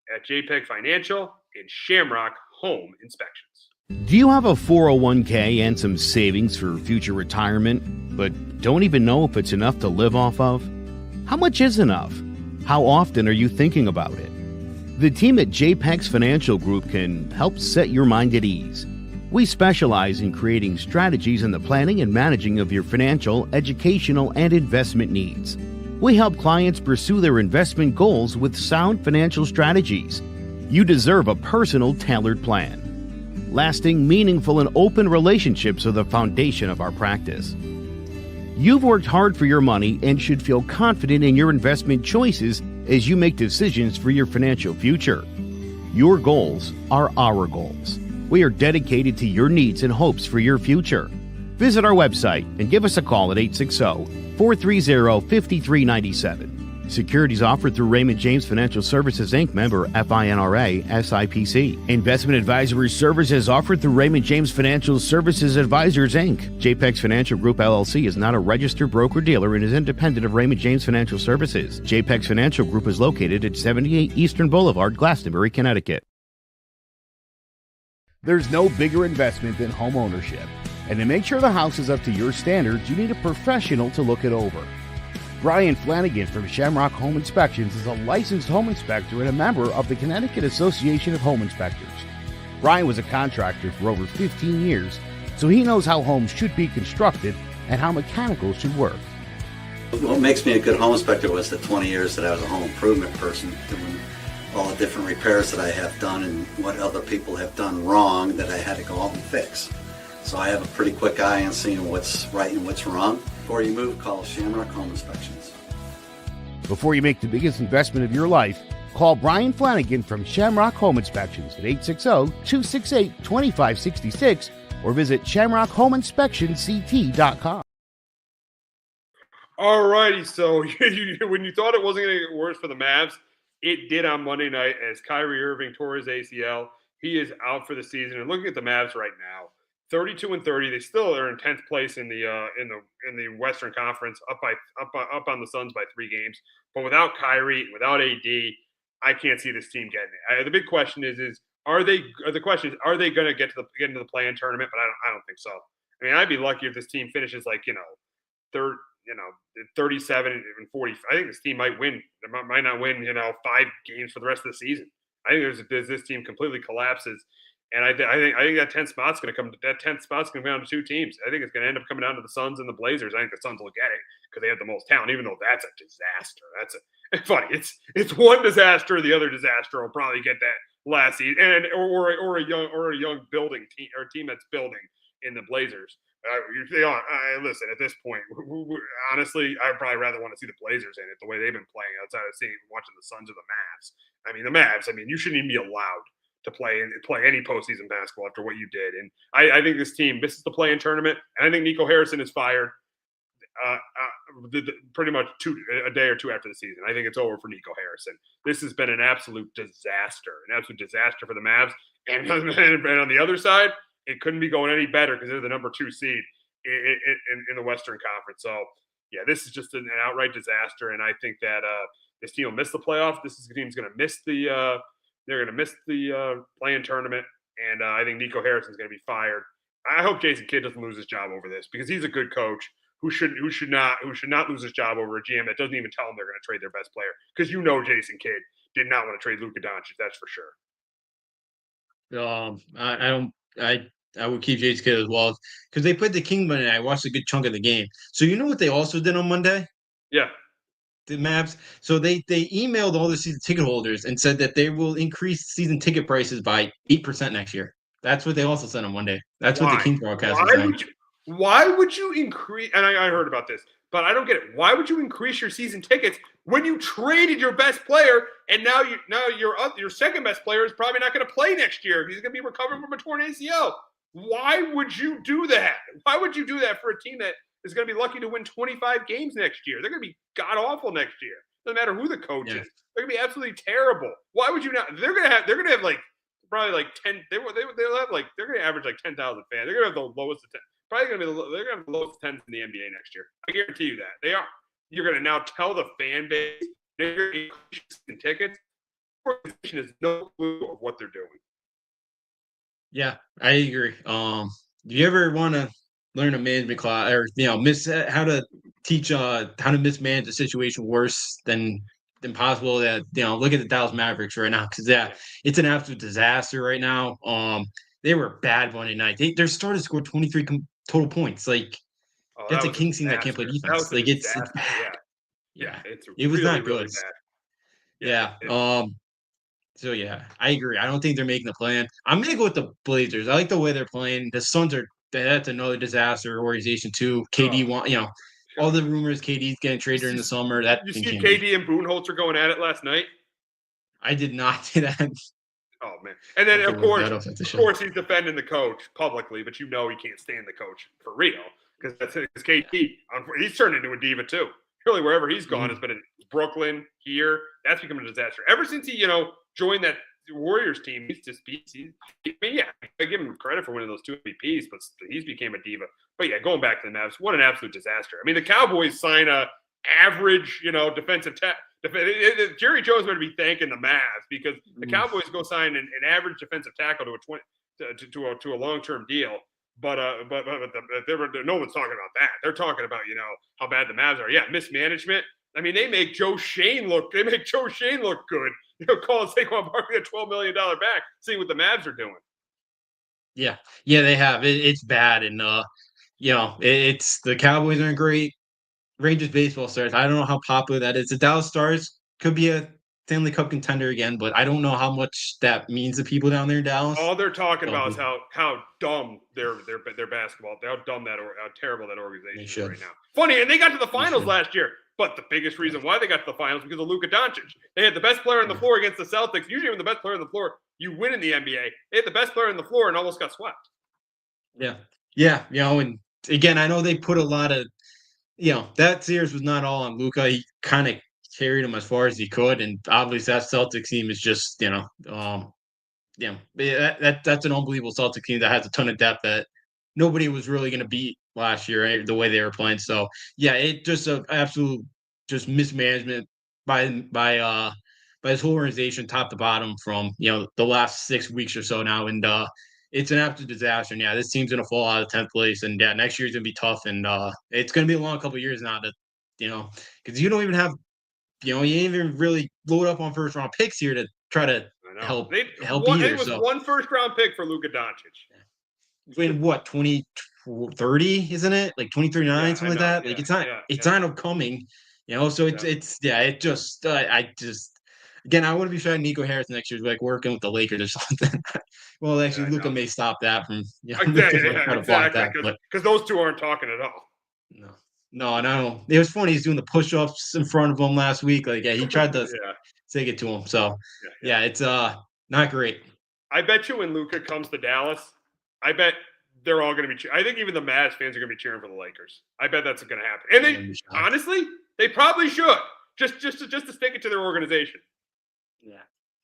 S3: at JPEG Financial and Shamrock Home Inspections.
S1: Do you have a 401k and some savings for future retirement, but don't even know if it's enough to live off of? How much is enough? How often are you thinking about it? The team at JPEX Financial Group can help set your mind at ease. We specialize in creating strategies in the planning and managing of your financial, educational, and investment needs. We help clients pursue their investment goals with sound financial strategies. You deserve a personal, tailored plan. Lasting, meaningful, and open relationships are the foundation of our practice. You've worked hard for your money and should feel confident in your investment choices as you make decisions for your financial future. Your goals are our goals. We are dedicated to your needs and hopes for your future. Visit our website and give us a call at 860-430-5397. Securities offered through Raymond James Financial Services, Inc., member FINRA, SIPC. Investment advisory services offered through Raymond James Financial Services Advisors, Inc. JPEX Financial Group, LLC is not a registered broker-dealer and is independent of Raymond James Financial Services. JPEX Financial Group is located at 78 Eastern Boulevard, Glastonbury, Connecticut. There's no bigger investment than home ownership. And to make sure the house is up to your standards, you need a professional to look it over. Brian Flanagan from Shamrock Home Inspections is a licensed home inspector and a member of the Connecticut Association of Home Inspectors. Brian was a contractor for over 15 years, so he knows how homes should be constructed and how mechanicals should work.
S5: What makes me a good home inspector was the 20 years that I was a home improvement person, doing all the different repairs that I have done and what other people have done wrong that I had to go out and fix. So I have a pretty quick eye on seeing what's right and what's wrong. Before you move, call Shamrock Home Inspections.
S1: Before you make the biggest investment of your life, call Brian Flanagan from Shamrock Home Inspections at 860-268-2566 or visit shamrockhomeinspectionct.com.
S3: All righty, so when you thought it wasn't going to get worse for the Mavs, it did on Monday night as Kyrie Irving tore his ACL. He is out for the season. And looking at the Mavs right now, 32-30, they still are in 10th place in the Western Conference, up on the Suns by 3 games. But without Kyrie, without AD, I can't see this team getting it. The big question is are they going to get into the play-in tournament? But I don't think so. I mean, I'd be lucky if this team finishes third, 37 and 40. I think this team might win. They might not win, 5 games for the rest of the season. I think this team completely collapses. And I think that 10th spot's going to come. That 10th spot's going to be down to 2 teams. I think it's going to end up coming down to the Suns and the Blazers. I think the Suns will get it because they have the most talent. Even though that's a disaster. It's funny. It's one disaster. The other disaster will probably get that last season, and or a young building team or a team that's building in the Blazers. Listen, at this point, honestly, I'd probably rather want to see the Blazers in it the way they've been playing outside of watching the Suns or the Mavs. I mean, the Mavs. I mean, you shouldn't even be allowed to play any postseason basketball after what you did. And I think this team misses the play-in tournament. And I think Nico Harrison is fired pretty much a day or 2 after the season. I think it's over for Nico Harrison. This has been an absolute disaster for the Mavs. And on the other side, it couldn't be going any better because they're the number 2 seed in the Western Conference. So, yeah, this is just an outright disaster. And I think that this team will miss the playoff. This team's going to miss the they're going to miss the play-in tournament, and I think Nico Harrison's going to be fired. I hope Jason Kidd doesn't lose his job over this because he's a good coach who should not lose his job over a GM that doesn't even tell him they're going to trade their best player. Because Jason Kidd did not want to trade Luka Doncic, that's for sure.
S4: I I would keep Jason Kidd as well because they played the King Monday night. I watched a good chunk of the game. So you know what they also did on Monday?
S3: Yeah.
S4: The Mavs. So they emailed all the season ticket holders and said that they will increase season ticket prices by 8% next year. That's what they also said on Monday. That's what the
S3: Why?
S4: King broadcast
S3: Why
S4: was saying.
S3: would you? Why would you increase? And I heard about this, but I don't get it. Why would you increase your season tickets when you traded your best player and now your second best player is probably not going to play next year? He's going to be recovering from a torn ACL. Why would you do that? Why would you do that for a team that is going to be lucky to win 25 games next year? They're going to be god awful next year. Doesn't matter who the coach is. They're going to be absolutely terrible. Why would you not? They're going to have like probably like 10. They'll have like they're going to average like 10,000 fans. They're going to have the lowest. Probably going to be they're going to have the lowest 10s in the NBA next year. I guarantee you that they are. You're going to now tell the fan base they're increasing tickets. The organization has no clue of what they're doing.
S4: Yeah, I agree. Do you ever want to learn a management class or how to teach how to mismanage a situation worse than possible? That look at the Dallas Mavericks right now because it's an absolute disaster right now. They were bad Monday night. Their starters scored 23 total points. Like that's a Kings team that can't play defense. Like it's bad. Yeah, it was not good.
S3: Really bad.
S4: Yeah. So yeah, I agree. I don't think they're making the plan. I'm gonna go with the Blazers. I like the way they're playing. The Suns that's another disaster organization too. KD all the rumors KD's getting traded in the summer.
S3: You see KD and Budenholzer going at it last night?
S4: I did not see that.
S3: Oh man! And then of course he's defending the coach publicly, but he can't stand the coach for real because KD. He's turned into a diva too. Really, wherever he's gone has been in Brooklyn here. That's become a disaster. Ever since he joined that Warriors team, I give him credit for winning those 2 MVPs, but he's became a diva. But yeah, going back to the Mavs, what an absolute disaster. I mean, the Cowboys sign a average, defensive Jerry Jones better be thanking the Mavs because the Cowboys go sign an average defensive tackle to a long-term deal. But no one's talking about that. They're talking about how bad the Mavs are. Yeah, mismanagement. I mean, they make Joe Shane look good. Calling Saquon Barkley a $12 million back, seeing what the Mavs are doing.
S4: Yeah, they have. It's bad, and it's the Cowboys aren't great. Rangers baseball stars. I don't know how popular that is. The Dallas Stars could be a Stanley Cup contender again, but I don't know how much that means to people down there in Dallas.
S3: All they're talking about is how dumb their basketball, how terrible that organization is right now. Funny, and they got to the finals last year. But the biggest reason why they got to the finals because of Luka Doncic. They had the best player on the floor against the Celtics. Usually, when the best player on the floor, you win in the NBA. They had the best player on the floor and almost got swept.
S4: Yeah. And again, I know they put a lot of, that series was not all on Luka. He kind of carried him as far as he could, and obviously that Celtics team is just, that's an unbelievable Celtics team that has a ton of depth that nobody was really going to beat last year, right? The way they were playing. So yeah, it just an absolute just mismanagement by this whole organization, top to bottom, from the last 6 weeks or so now, and it's an absolute disaster. And yeah, this team's gonna fall out of 10th place, and yeah, next year's gonna be tough, and it's gonna be a long couple of years now to because you don't even have you ain't even really load up on first round picks here to try to help either.
S3: It was 1 first round pick for Luka Doncic.
S4: In what 2030, isn't it? Like 2039, something like that. Like it's not upcoming, So again, I wouldn't be sure Nico Harris next year is like working with the Lakers or something. Well, actually, Luka may stop that from
S3: exactly because those two aren't talking at all.
S4: No. It was funny. He's doing the push-ups in front of him last week. Like, he tried to take it to him. So it's not great.
S3: I bet you when Luka comes to Dallas, I bet they're all going to be. I think even the Mavs fans are going to be cheering for the Lakers. I bet that's going to happen. And they honestly, they probably should just to stick it to their organization.
S4: Yeah.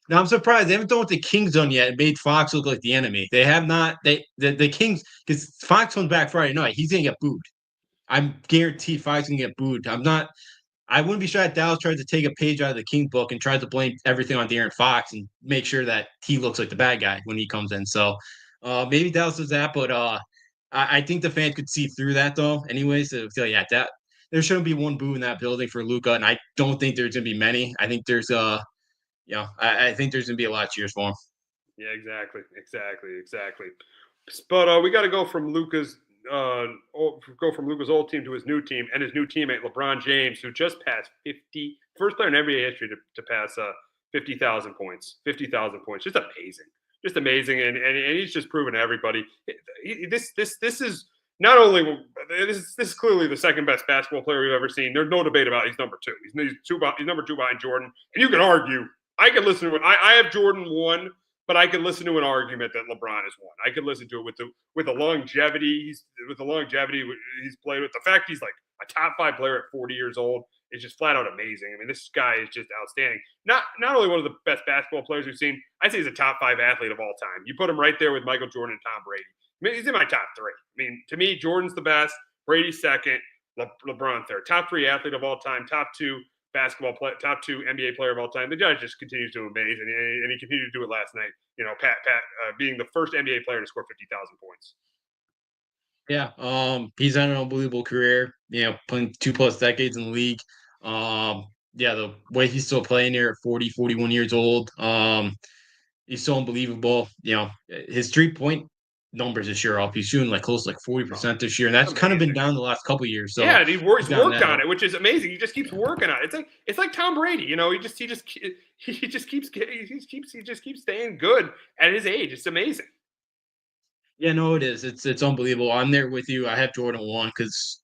S4: Now I'm surprised they haven't done what the Kings done yet and made Fox look like the enemy. They have not. The Kings, because Fox comes back Friday night, he's going to get booed. I'm guaranteed Fox is going to get booed. I wouldn't be sure that Dallas tries to take a page out of the King book and tries to blame everything on De'Aaron Fox and make sure that he looks like the bad guy when he comes in. So maybe Dallas does that, but I think the fans could see through that though. Anyway, so that there shouldn't be one boo in that building for Luka, and I don't think there's gonna be many. I think there's I think there's gonna be a lot of cheers for him.
S3: Yeah, exactly. But we got to go from Luca's old team to his new team, and his new teammate LeBron James, who just passed 50, first player in NBA history to pass 50,000 points. 50,000 points, just amazing, and he's just proven to everybody. This is not only this is clearly the second best basketball player we've ever seen. There's no debate about it. He's number two. He's number two behind Jordan, and you can argue. I could listen to it. I have Jordan 1. But I could listen to an argument that LeBron has won. I could listen to it with the longevity he's played with. The fact he's like a top 5 player at 40 years old is just flat out amazing. I mean, this guy is just outstanding. Not only one of the best basketball players we've seen, I'd say he's a top 5 athlete of all time. You put him right there with Michael Jordan and Tom Brady. I mean, he's in my top 3. I mean, to me, Jordan's the best, Brady's second, LeBron third. Top 3 athlete of all time, top 2 top 2 NBA player of all time. The guy just continues to amaze, and he continued to do it last night. You know, Pat being the first NBA player to score 50,000 points.
S4: Yeah, he's had an unbelievable career. You know, playing 2+ decades in the league. Yeah, the way he's still playing here at 40, 41 years old. He's so unbelievable. You know, his 3-point numbers this year up. He's shooting like close to like 40% this year, and that's kind of been down the last couple of years. So
S3: yeah, he's worked on it, which is amazing. He just keeps working on it. It's like Tom Brady, you know. He just keeps staying good at his age. It's amazing.
S4: Yeah, no, it is. It's unbelievable. I'm there with you. I have Jordan 1 because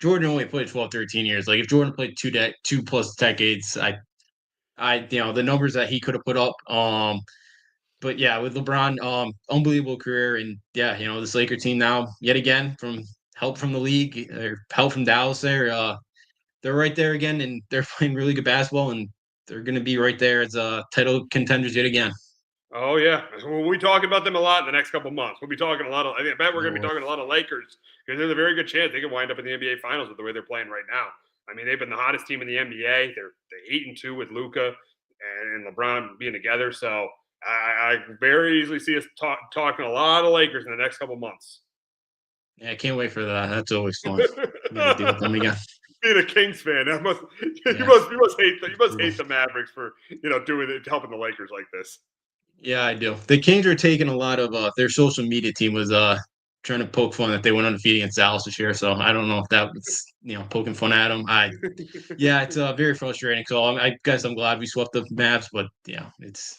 S4: Jordan only played 12, 13 years. Like if Jordan played 2+ decades, you know, the numbers that he could have put up. But yeah, with LeBron, unbelievable career, and yeah, you know, this Laker team now, yet again, from help from the league or help from Dallas, they're right there again, and they're playing really good basketball, and they're going to be right there as title contenders yet again.
S3: Oh yeah, we'll be talking about them a lot in the next couple of months. We'll be talking a lot of. I bet we're going to be talking a lot of Lakers because there's a very good chance they could wind up in the NBA Finals with the way they're playing right now. I mean, they've been the hottest team in the NBA. They're 8-2 with Luka and LeBron being together. So I very easily see us talking a lot of Lakers in the next couple of months.
S4: Yeah, I can't wait for that. That's always fun. Deal with them again.
S3: Being a Kings fan, you must hate the Mavericks for doing it, helping the Lakers like this.
S4: Yeah, I do. The Kings are taking a lot of their social media team was trying to poke fun that they went undefeated against Dallas this year. So I don't know if that was poking fun at them. Yeah, it's very frustrating. So I guess I'm glad we swept the Mavs, but it's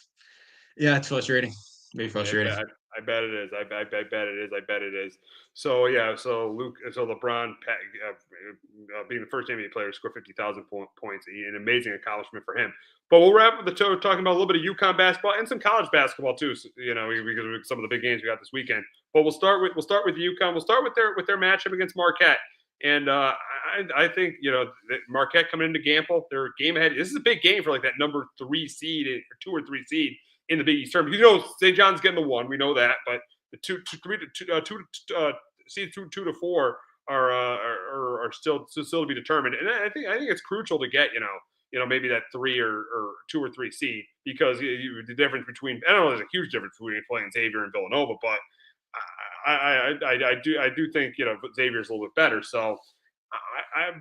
S4: frustrating. Very frustrating.
S3: I bet it is. I bet it is. So LeBron being the first NBA player to score 50,000 points, an amazing accomplishment for him. But we'll wrap up the show talking about a little bit of UConn basketball and some college basketball too. So, because of some of the big games we got this weekend. But we'll start with UConn. We'll start with their matchup against Marquette. And I think Marquette coming into Gamble, they're a game ahead. This is a big game for like that number 3 seed or 2 or 3 seed in the Big East tournament. St. John's getting the 1. We know that, but the seeds 2 to 4 are still to be determined. And I think it's crucial to get maybe that 3 or 2 or 3 seed because the difference between I don't know there's a huge difference between playing Xavier and Villanova, but I do think Xavier's a little bit better. So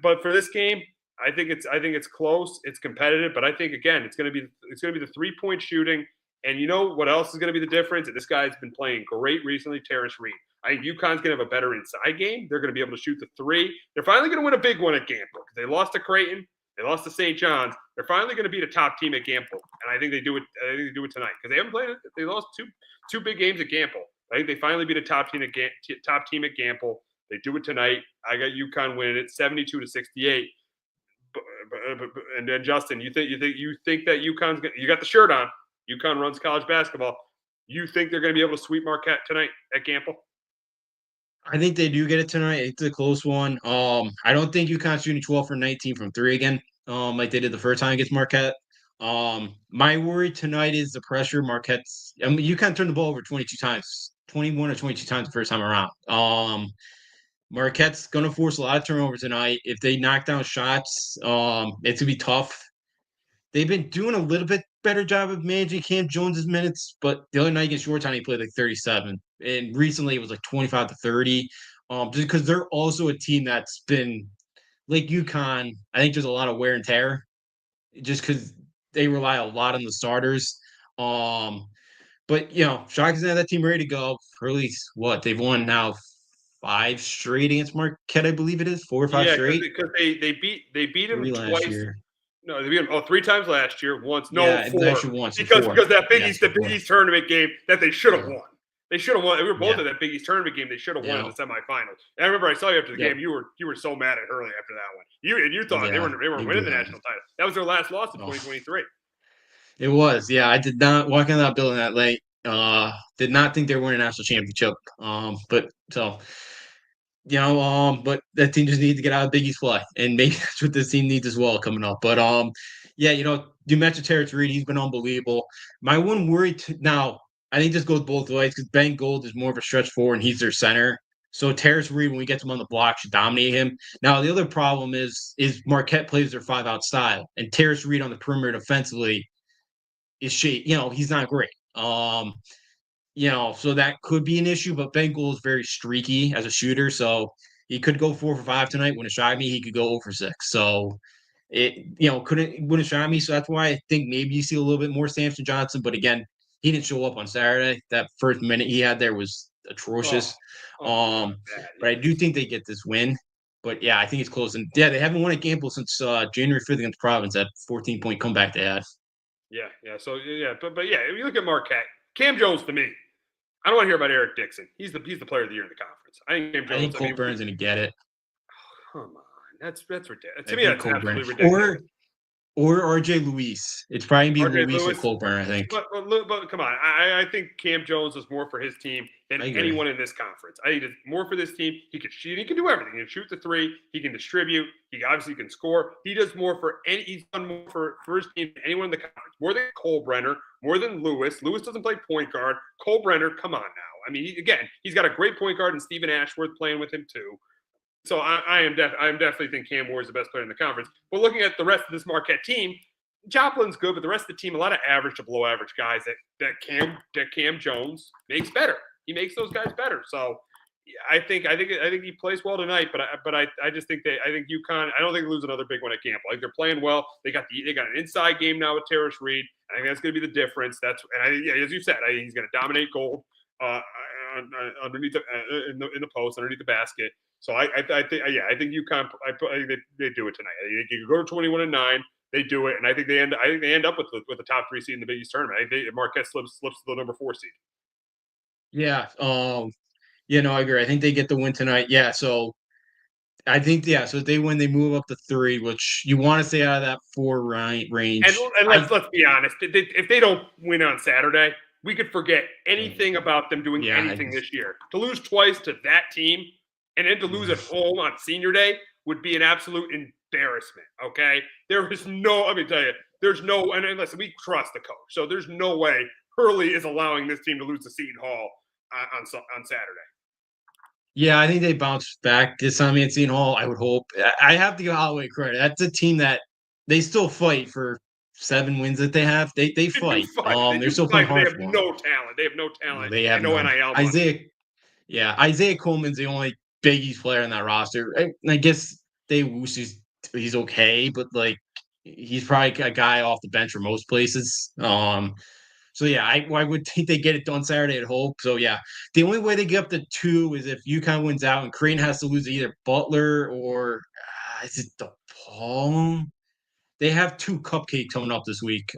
S3: but for this game, I think it's close, it's competitive, but I think again it's going to be the 3-point shooting. And you know what else is going to be the difference? This guy's been playing great recently, Terrence Reed. I think UConn's going to have a better inside game. They're going to be able to shoot the 3. They're finally going to win a big one at Gamble. They lost to Creighton. They lost to St. John's. They're finally going to beat a top team at Gamble, and I think they do it. I think they do it tonight because they haven't played it. They lost two big games at Gamble. I think they finally beat a top team at Gamble. They do it tonight. I got UConn winning it 72-68. And then Justin, you think that UConn's you got the shirt on? UConn runs college basketball. You think they're going to be able to sweep Marquette tonight at Gamble?
S4: I think they do get it tonight. It's a close one. I don't think UConn's shooting 12 for 19 from 3 again, like they did the first time against Marquette. My worry tonight is the pressure. Marquette's. I mean, UConn turned the ball over 22 times, 21 or 22 times the first time around. Marquette's going to force a lot of turnovers tonight. If they knock down shots, it's going to be tough. They've been doing a little bit better job of managing Cam Jones's minutes, but the other night against Georgetown, he played like 37. And recently it was like 25 to 30. Just because they're also a team that's been like UConn. I think there's a lot of wear and tear just because they rely a lot on the starters. But Shockers have that team ready to go. Hurley, what they've won now 5 straight against Marquette, I believe it is 4 or 5
S3: Yeah,
S4: straight.
S3: because they beat him
S4: 3 last
S3: twice.
S4: year.
S3: No, they beat him 3 times last year. Once, no,
S4: Yeah,
S3: 4.
S4: last year once.
S3: Because
S4: 4.
S3: that Big
S4: Yes,
S3: East, the Big
S4: 4.
S3: East tournament game that they should have
S4: Yeah.
S3: won. They should have won. We were both
S4: Yeah.
S3: at that Big East tournament game. They should have won in
S4: Yeah.
S3: the semifinals. And I remember I saw you after the
S4: Yep.
S3: game. You were so mad at Hurley after that one. You thought they
S4: Yeah,
S3: were winning the national title. That was their last loss in
S4: Oh.
S3: 2023.
S4: It was. Yeah, I did not walk in that building that late. Did not think they were winning a national championship. But so but that team just needs to get out of Big East play, and maybe that's what this team needs as well coming up. But yeah, you mentioned Terrence Reed; he's been unbelievable. My one worry now, I think this goes both ways because Ben Gold is more of a stretch forward, and he's their center. So Terrence Reed, when we get him on the block, should dominate him. Now the other problem is Marquette plays their 5-out style, and Terrence Reed on the perimeter defensively is he's not great. So that could be an issue, but Ben Gould is very streaky as a shooter. So he could go 4 for 5 tonight. Wouldn't shock me. He could go 0 for 6. So wouldn't shock me. So that's why I think maybe you see a little bit more Samson Johnson. But again, he didn't show up on Saturday. That first minute he had there was atrocious. But I do think they get this win. But yeah, I think it's close. And yeah, they haven't won a Gamble since January 5th against Providence, that 14-point comeback they had.
S3: Yeah. So yeah, but yeah, if you look at Marquette, Cam Jones to me, I don't want to hear about Eric Dixon. He's the player of the year in the conference. I think Cam Jones.
S4: I think Cole Burns going to get it.
S3: Come on, that's ridiculous. To me, that's absolutely
S4: ridiculous.
S3: ridiculous.
S4: Or RJ Luis. It's probably going to be Luis or Colburn, I think.
S3: But come on. I think Cam Jones is more for his team than anyone in this conference. I think it's more for this team. He can shoot. He can do everything. He can shoot the 3. He can distribute. He obviously can score. He does more for he's done more for his team than anyone in the conference. More than Cole Brenner. More than Lewis. Lewis doesn't play point guard. Cole Brenner, come on now. I mean, he's got a great point guard and Stephen Ashworth playing with him too. So I am definitely think Cam Ward is the best player in the conference. But looking at the rest of this Marquette team, Joplin's good, but the rest of the team, a lot of average to below average guys that Cam Jones makes better. He makes those guys better. So I think he plays well tonight. But I just think I think UConn. I don't think they lose another big one at Campbell. I think they're playing well. They got an inside game now with Terrence Reed. I think that's going to be the difference. As you said, I think he's going to dominate Gold underneath in the post underneath the basket. So I think UConn. I think they do it tonight. I think you go to 21-9. They do it, and I think they end up with the top 3 seed in the Big East tournament. I think Marquette slips to the number 4 seed.
S4: Yeah. I agree. I think they get the win tonight. Yeah. So I think so if they win, they move up to 3, which you want to stay out of that 4 range.
S3: And let's be honest. If they don't win on Saturday, we could forget anything about them doing anything this year. To lose twice to that team and then to lose at home on senior day would be an absolute embarrassment, okay? Let me tell you, there's no – and listen, we trust the coach. So there's no way Hurley is allowing this team to lose to Seton Hall on Saturday.
S4: Yeah, I think they bounce back this time at Seton Hall, I would hope. I have to give Holloway credit. That's a team that they still fight for 7 wins that they have. They fight. They're still playing hard.
S3: They have no talent. They have no talent.
S4: They have
S3: no NIL money.
S4: Isaiah Coleman's the only Big East player on that roster. I guess Dave Woosh he's okay, but he's probably a guy off the bench for most places. So yeah, I would think they get it done Saturday at home. So yeah, the only way they get up to 2 is if UConn wins out and Creighton has to lose to either Butler or is it DePaul? They have 2 cupcakes coming up this week.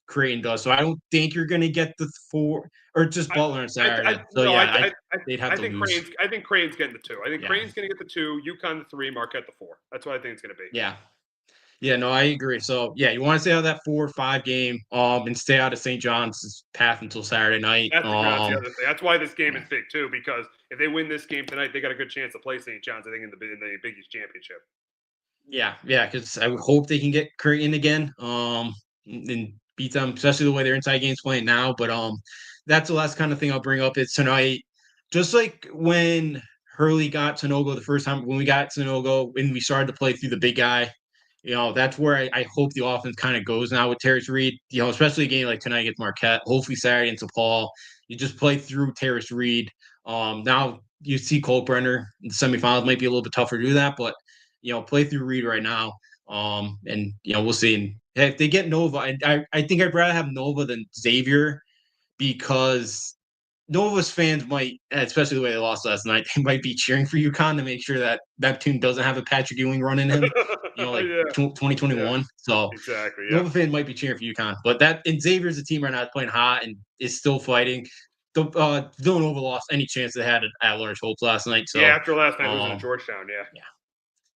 S4: Creighton does. So I don't think you're going to get the 4 or just Butler on Saturday. They'd have to lose.
S3: I think Creighton's getting the 2. I think Creighton's going to get the 2, UConn the 3, Marquette the 4. That's what I think it's going to be.
S4: Yeah. Yeah, no, I agree. So, yeah, you want to stay out of that 4-5 game and stay out of St. John's path until Saturday night.
S3: That's the other thing. That's why this game is big, too, because if they win this game tonight, they got a good chance to play St. John's, I think, in the Big East Championship.
S4: Yeah, because I would hope they can get Creighton again and beat them, especially the way their inside game's playing now. But that's the last kind of thing I'll bring up is tonight. Just like when Hurley got Sanogo the first time, when we got Sanogo, when we started to play through the big guy, that's where I hope the offense kind of goes now with Terrence Reed, especially a game like tonight against Marquette, hopefully Saturday against DePaul. You just play through Terrence Reed. Now you see Cole Brenner in the semifinals might be a little bit tougher to do that, but, play through Reed right now. And, we'll see. And if they get Nova, I think I'd rather have Nova than Xavier because Nova's fans might, especially the way they lost last night, they might be cheering for UConn to make sure that Neptune doesn't have a Patrick Ewing running him, like
S3: Yeah,
S4: 2021.
S3: yeah,
S4: So
S3: exactly. Yeah.
S4: Nova fans might be cheering for UConn, but and Xavier's a team right now that's playing hot and is still fighting. Villanova lost any chance they had at Large Holtz last night. So
S3: Yeah, after last night losing to Georgetown,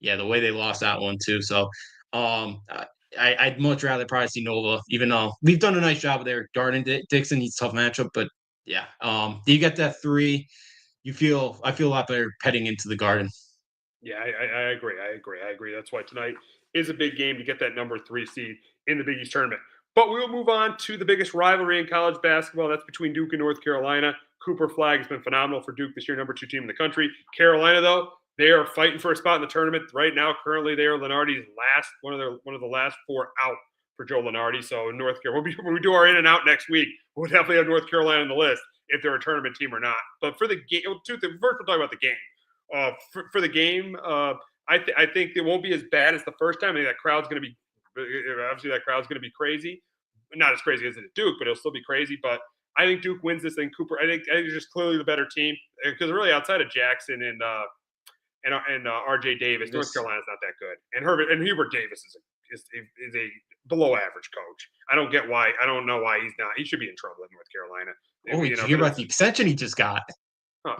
S4: yeah, the way they lost that one too. So I'd much rather probably see Nova, even though we've done a nice job there. Darden Dixon, he's a tough matchup, but yeah, you get that 3. I feel a lot better heading into the Garden.
S3: Yeah, I agree. I agree. That's why tonight is a big game to get that number 3 seed in the Big East tournament. But we will move on to the biggest rivalry in college basketball. That's between Duke and North Carolina. Cooper Flag has been phenomenal for Duke this year, number 2 team in the country. Carolina, though, they are fighting for a spot in the tournament right now. Currently, they are Lenardi's last one of the last 4 out for Joe Lenardi. So North Carolina, when we do our in and out next week, we'll definitely have North Carolina on the list if they're a tournament team or not. But for the game, first we'll talk about the game. For the game, I think it won't be as bad as the first time. I think that crowd's going to be obviously crazy, not as crazy as it at Duke, but it'll still be crazy. But I think Duke wins this thing. Cooper, I think they're just clearly the better team because really outside of Jackson and R.J. Davis, North Carolina's not that good, and Hubert Davis is a below average coach. I don't know why he's not. He should be in trouble in North Carolina.
S4: Oh, did you hear about the extension he just got?
S3: Huh.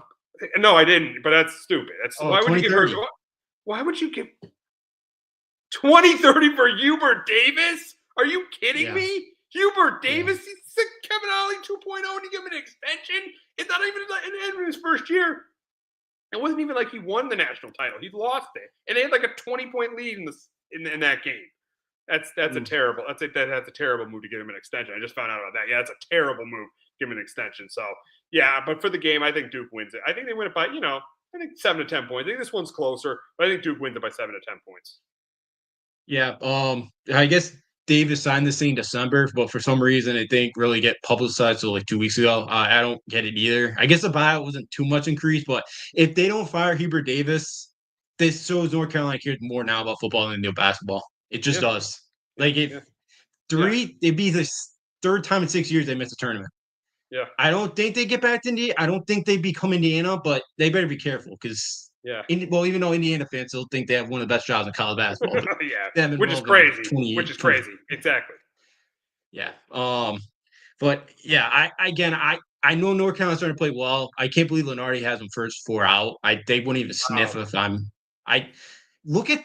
S3: No, I didn't. But that's stupid. Why would you give 2030 for Hubert Davis? Are you kidding me? Hubert Davis, he's Kevin Ollie 2.0, and you give him an extension. It's not even in his first year. It wasn't even like he won the national title. He lost it, and they had like a 20-point lead in that game. That's a terrible. That's a terrible move to give him an extension. I just found out about that. Yeah, that's a terrible move. Give him an extension. So yeah, but for the game, I think Duke wins it. I think they win it by I think 7 to 10 points. I think this one's closer, but I think Duke wins it by 7 to 10 points.
S4: Yeah. I guess Davis signed this thing in December, but for some reason it didn't really get publicized until like 2 weeks ago. I don't get it either. I guess the buyout wasn't too much increase, but if they don't fire Hubert Davis, this shows North Carolina cares more now about football than they do basketball. It just does. Like it'd be the 3rd time in 6 years they missed a tournament.
S3: Yeah.
S4: I don't think they get back to Indiana. I don't think they become Indiana, but they better be careful because even though Indiana fans still think they have one of the best jobs in college basketball.
S3: Which is crazy. Exactly.
S4: Yeah. But yeah, I know North Carolina's starting to play well. I can't believe Lenardi has them first 4 out. They wouldn't even sniff if I look at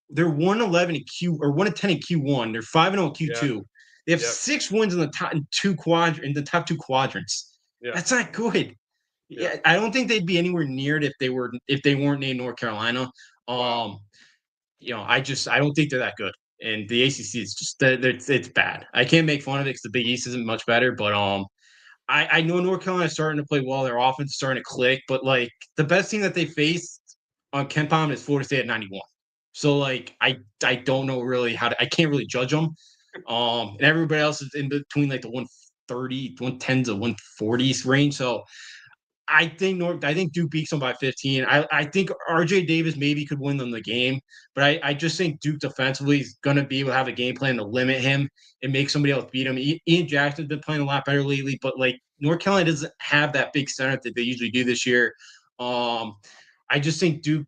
S4: they're 1-11 in Q or 1-10 in Q1. They're 5-0 in Q2. Yeah. They have 6 wins in the top 2 quadrants. Yeah. That's not good. Yeah, I don't think they'd be anywhere near it if they weren't named North Carolina. Wow. I don't think they're that good. And the ACC is just it's bad. I can't make fun of it because the Big East isn't much better, but I know North Carolina is starting to play well. Their offense is starting to click, but like the best team that they faced on KenPom is Florida State at 91. So like I don't know really I can't really judge them. And everybody else is in between like the 130, 110s to 140s range. So I think Duke beats them by 15. I think R.J. Davis maybe could win them the game, but I just think Duke defensively is going to be able to have a game plan to limit him and make somebody else beat him. Ian Jackson's been playing a lot better lately, but like North Carolina doesn't have that big center that they usually do this year. I just think Duke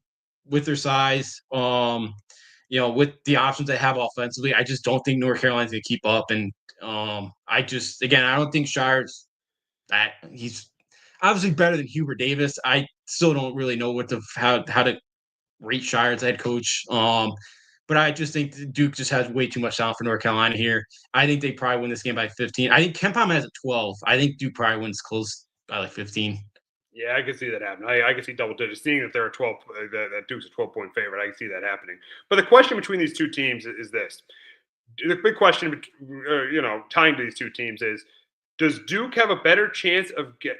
S4: with their size, with the options they have offensively, I just don't think North Carolina's going to keep up. And I don't think Shire's that he's obviously better than Hubert Davis. I still don't really know how to rate Shire as head coach. But I just think Duke just has way too much talent for North Carolina here. I think they probably win this game by 15. I think KenPom has a 12. I think Duke probably wins close by like 15.
S3: Yeah, I can see that happening. I can see double digits. Seeing that they're a 12, that Duke's a 12-point favorite, I can see that happening. But the question between these two teams is this: the big question, tying to these two teams is, does Duke have a better chance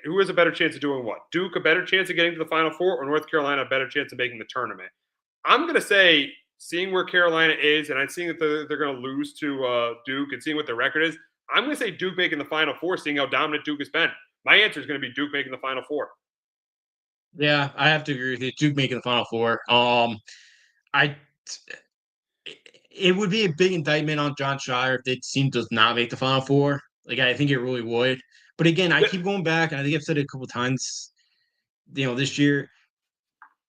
S3: who has a better chance of doing what? Duke a better chance of getting to the Final Four, or North Carolina a better chance of making the tournament? I'm going to say, seeing where Carolina is, and I'm seeing that they're going to lose to Duke, and seeing what their record is, I'm going to say Duke making the Final Four, seeing how dominant Duke has been. My answer is going to be Duke making the Final Four.
S4: Yeah, I have to agree with you. Duke making the Final Four. It would be a big indictment on John Shire if the team does not make the Final Four. Like, I think it really would. But again, I keep going back, and I think I've said it a couple times, this year,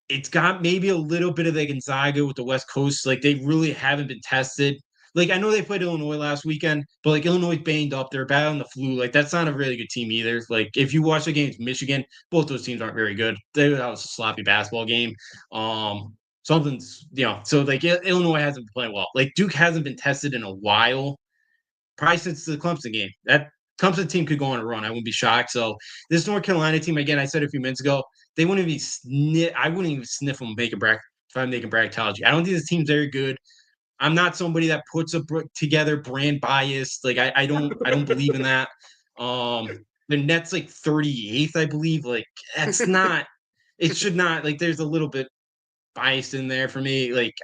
S4: it's got maybe a little bit of the Gonzaga with the West Coast. Like, they really haven't been tested. Like, I know they played Illinois last weekend, but like Illinois banged up. They're bad on the flu. Like, that's not a really good team either. Like, if you watch the games, Michigan, both those teams aren't very good. That was a sloppy basketball game. Something's, so like Illinois hasn't been playing well. Like, Duke hasn't been tested in a while, probably since the Clemson game. That Clemson team could go on a run. I wouldn't be shocked. So this North Carolina team, again, I said a few minutes ago, they wouldn't even I wouldn't even sniff them making if I'm making bracketology. I don't think this team's very good. I'm not somebody that puts together brand bias. Like, I don't believe in that. The net's like 38th, I believe. Like, that's not. It should not. Like, there's a little bit biased in there for me. Like,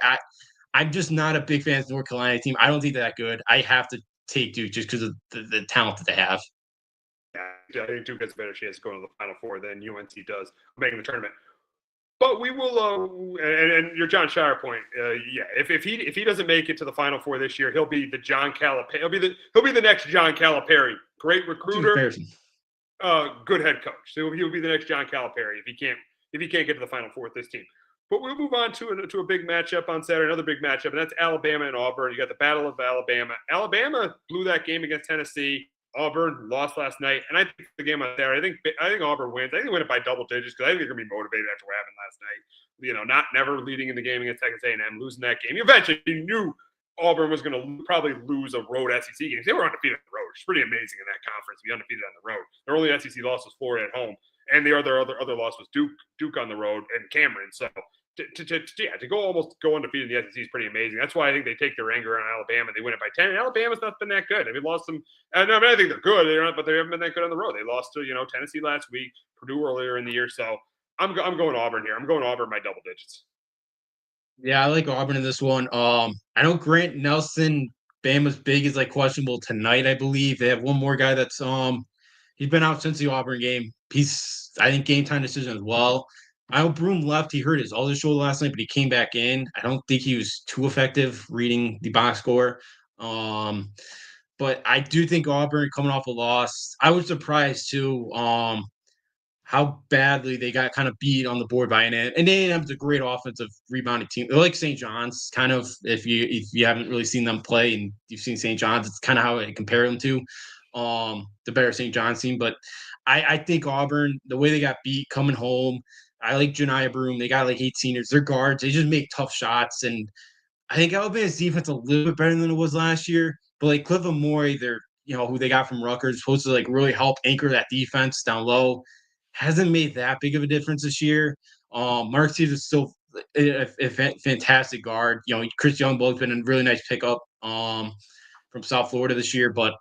S4: I'm just not a big fan of the North Carolina team. I don't think they're that good. I have to take Duke just because of the talent that they have.
S3: Yeah, I think Duke has a better chance of going to the Final Four than UNC does making the tournament. But we will, and your John Shire point, if he doesn't make it to the Final Four this year, he'll be the John Calipari. He'll be the next John Calipari. Great recruiter, good head coach. So he'll be the next John Calipari if he can't get to the Final Four with this team. But we'll move on to a big matchup on Saturday, another big matchup, and that's Alabama and Auburn. You got the Battle of Alabama. Alabama blew that game against Tennessee. Auburn lost last night, and I think the game on Saturday, I think Auburn wins. I think they win it by double digits because I think they're going to be motivated after what happened last night. Never leading in the game against Texas A&M, losing that game. Eventually, you knew Auburn was going to probably lose a road SEC game. They were undefeated on the road. It's pretty amazing in that conference to be undefeated on the road. Their only SEC loss was Florida at home, and the other loss was Duke on the road and Cameron. So to go undefeated in the SEC is pretty amazing. That's why I think they take their anger on Alabama. They win it by 10. And Alabama's not been that good. They've lost them. I think they're good. But they haven't been that good on the road. They lost to Tennessee last week, Purdue earlier in the year. So I'm going Auburn here. I'm going Auburn by double digits.
S4: Yeah, I like Auburn in this one. I know Grant Nelson, Bama's big, is like questionable tonight. I believe they have one more guy that's he's been out since the Auburn game. He's, I think, game time decision as well. I know Broom left. He hurt his other shoulder last night, but he came back in. I don't think he was too effective reading the box score. But I do think Auburn coming off a loss. I was surprised too how badly they got kind of beat on the board by A&M. And A&M's a great offensive rebounding team. They're like St. John's, kind of. If you haven't really seen them play and you've seen St. John's, it's kind of how I compare them to the better St. John's team. But I think Auburn, the way they got beat coming home. I like Janiah Broom. They got like 8 seniors. They're guards. They just make tough shots. And I think Alabama's defense a little bit better than it was last year. But like Cliff Amore, they're who they got from Rutgers, supposed to like really help anchor that defense down low. Hasn't made that big of a difference this year. Mark Stevens is still a fantastic guard. Chris Youngblood's been a really nice pickup from South Florida this year. But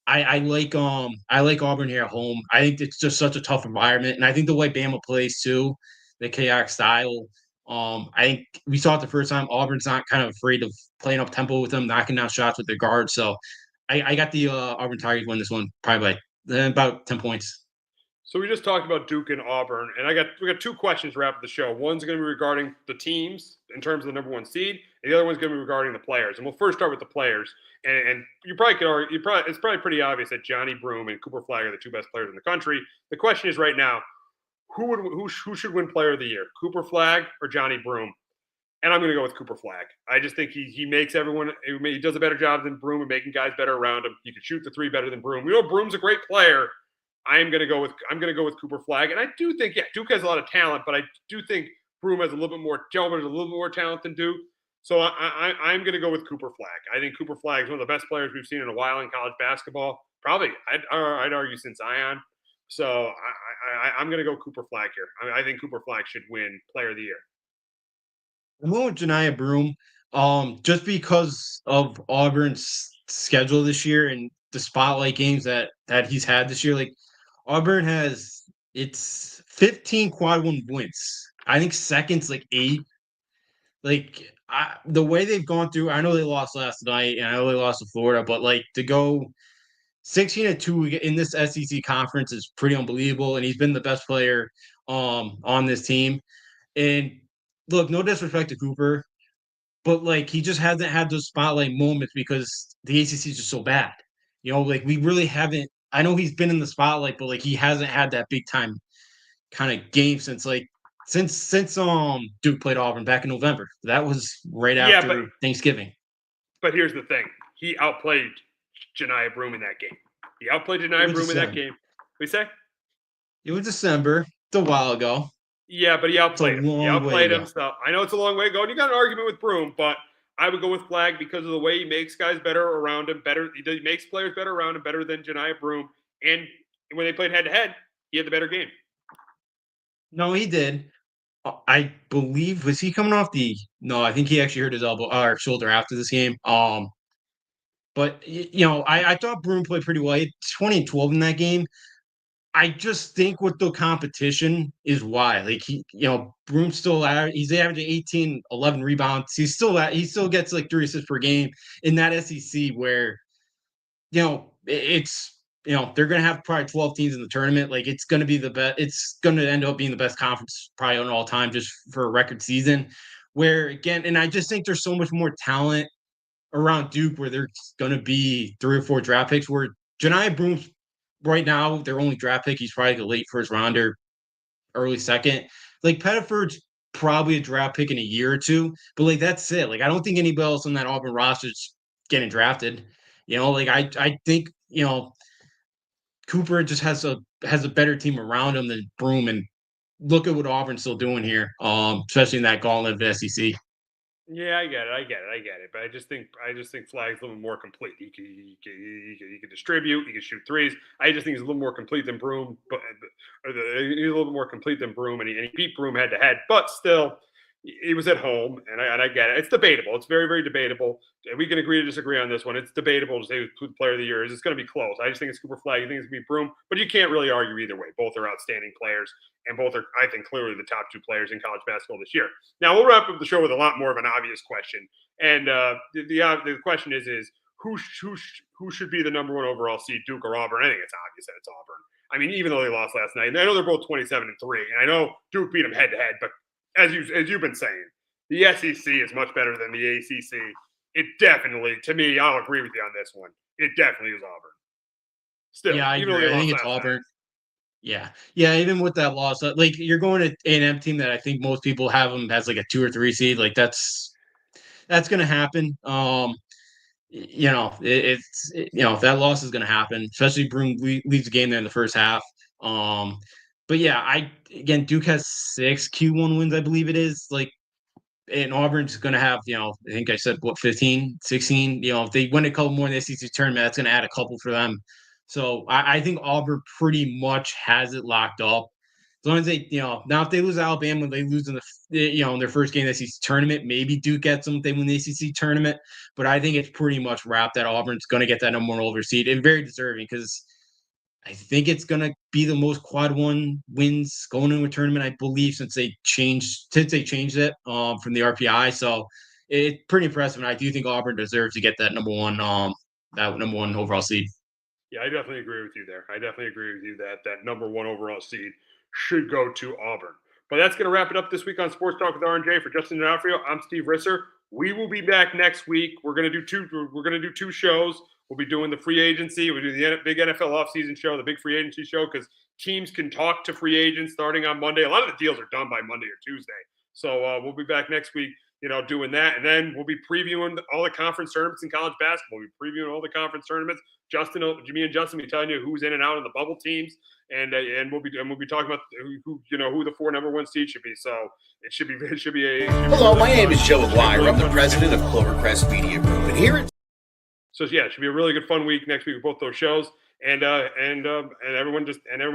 S4: I like Auburn here at home. I think it's just such a tough environment, and I think the way Bama plays too, the chaotic style. I think we saw it the first time. Auburn's not kind of afraid of playing up tempo with them, knocking down shots with their guards. So I got the Auburn Tigers win this one probably by about 10 points.
S3: So we just talked about Duke and Auburn, and we got 2 questions to wrap up the show. One's going to be regarding the teams in terms of the number 1 seed, and the other one's going to be regarding the players. And we'll first start with the players. And you probably could argue, it's probably pretty obvious that Johnny Broom and Cooper Flagg are the 2 best players in the country. The question is right now, who should win Player of the Year, Cooper Flagg or Johnny Broom? And I'm going to go with Cooper Flagg. I just think he makes everyone. He does a better job than Broom at making guys better around him. He can shoot the 3 better than Broom. Broom's a great player. I'm going to go with Cooper Flagg, and I do think Duke has a lot of talent, but I do think Broom has a little bit more talent than Duke. So I'm going to go with Cooper Flagg. I think Cooper Flagg is one of the best players we've seen in a while in college basketball. Probably, I'd argue since Zion. So I'm going to go Cooper Flagg here. I think Cooper Flagg should win Player of the Year.
S4: I'm going with Janiah Broom, just because of Auburn's schedule this year and the spotlight games that he's had this year. Like, Auburn has 15 quad 1 wins. I think second's like 8. Like, the way they've gone through, I know they lost last night and I know they lost to Florida, but like to go 16-2 in this SEC conference is pretty unbelievable. And he's been the best player on this team. And look, no disrespect to Cooper, but like he just hasn't had those spotlight moments because the ACC is just so bad. Like we really haven't. I know he's been in the spotlight, but like he hasn't had that big time kind of game since Duke played Auburn back in November. That was right after Thanksgiving.
S3: But here's the thing: he outplayed Janiah Broome in that game. He outplayed Janiah Broome in that game. What do you say?
S4: It was December. It's a while ago.
S3: Yeah, but he outplayed him. He outplayed him. So I know it's a long way to go. And you got an argument with Broome, but I would go with Flagg because of the way he makes guys better around him. He makes players better around him, better than Janiah Broome. And when they played head-to-head, he had the better game.
S4: No, he did. I believe, was he coming off no, I think he actually hurt his elbow or shoulder after this game. But, I thought Broome played pretty well. He had 20-12 in that game. I just think with the competition is why. Like, Broome's still he's averaging 18, 11 rebounds. He still gets like 3 assists per game in that SEC where, it's, they're going to have probably 12 teams in the tournament. Like, it's going to be the best. It's going to end up being the best conference probably on all time just for a record season. Where, again, and I just think there's so much more talent around Duke where there's going to be 3 or 4 draft picks where Janiah Broome's right now their only draft pick. He's probably the late first rounder, early second. Like, Pettiford's probably a draft pick in a year or two, but like that's it. Like, I don't think anybody else on that Auburn roster is getting drafted. I think Cooper just has a better team around him than Broome, and look at what Auburn's still doing here, especially in that gauntlet of the SEC.
S3: Yeah, I get it. But I just think Flagg's a little more complete. He can distribute. He can shoot threes. I just think he's a little more complete than Broome. He's a little bit more complete than Broome, and he beat Broome head to head. But still, he was at home, and I get it. It's debatable. It's very, very debatable. We can agree to disagree on this one. It's debatable to say who the player of the year is. It's going to be close. I just think it's Cooper Flagg. I think it's going to be Broome, but you can't really argue either way. Both are outstanding players, and both are, I think, clearly the top 2 players in college basketball this year. Now, we'll wrap up the show with a lot more of an obvious question, and the question is who should be the number 1 overall seed, Duke or Auburn? I think it's obvious that it's Auburn. I mean, even though they lost last night, and I know they're both 27-3, and I know Duke beat them head to head, but as you've been saying, the SEC is much better than the ACC. It definitely, to me, I'll agree with you on this one. It definitely is Auburn. Still,
S4: yeah, I think it's Auburn. Yeah, even with that loss, like you're going to A&M team that I think most people have them as like a 2 or 3 seed. Like that's going to happen. That loss is going to happen, especially Broome leaves the game there in the first half. But yeah, Duke has 6 Q1 wins, I believe it is. Like, and Auburn's going to have, I think I said 15, 16. If they win a couple more in the SEC tournament, that's going to add a couple for them. So I think Auburn pretty much has it locked up. As long as they, now if they lose Alabama, they lose in in their first game in the SEC tournament, maybe Duke gets them if they win the SEC tournament. But I think it's pretty much wrapped that Auburn's going to get that number 1 overall seed, and very deserving because I think it's going to be the most quad 1 wins going into a tournament, I believe, since they changed it from the RPI. So it's pretty impressive, and I do think Auburn deserves to get that number 1 overall seed.
S3: Yeah, I definitely agree with you there. I definitely agree with you that number 1 overall seed should go to Auburn. But that's going to wrap it up this week on Sports Talk with R&J. For Justin D'Onofrio, I'm Steve Risser. We will be back next week. We're going to do 2 shows. We'll be doing the free agency. We'll do the big NFL offseason show, the big free agency show, because teams can talk to free agents starting on Monday. A lot of the deals are done by Monday or Tuesday. So we'll be back next week, doing that. And then we'll be previewing all the conference tournaments in college basketball. We'll be previewing all the conference tournaments. Me and Justin will be telling you who's in and out of the bubble teams. And we'll be talking about who the 4 number 1 seeds should be. So it should be a.
S6: Hello, my name is Joe Aguirre. I'm the president of Clovercrest Media Group, and here it's.
S3: So yeah, it should be a really good fun week next week with both those shows. And everyone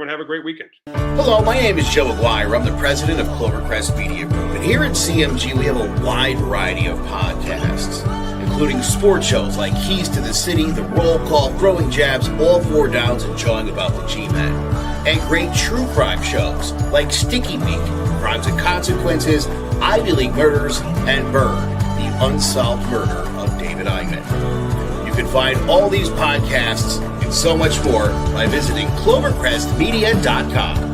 S3: have a great weekend.
S6: Hello, my name is Joe Aguirre. I'm the president of Clovercrest Media Group, and here at CMG we have a wide variety of podcasts, including sports shows like Keys to the City, The Roll Call, Throwing Jabs, All 4 Downs, and Jawing About the G-Men, and great true crime shows like Sticky Week, Crimes and Consequences, Ivy League Murders, and Burn, the unsolved murder of David Eichmann. You can find all these podcasts and so much more by visiting clovercrestmedia.com.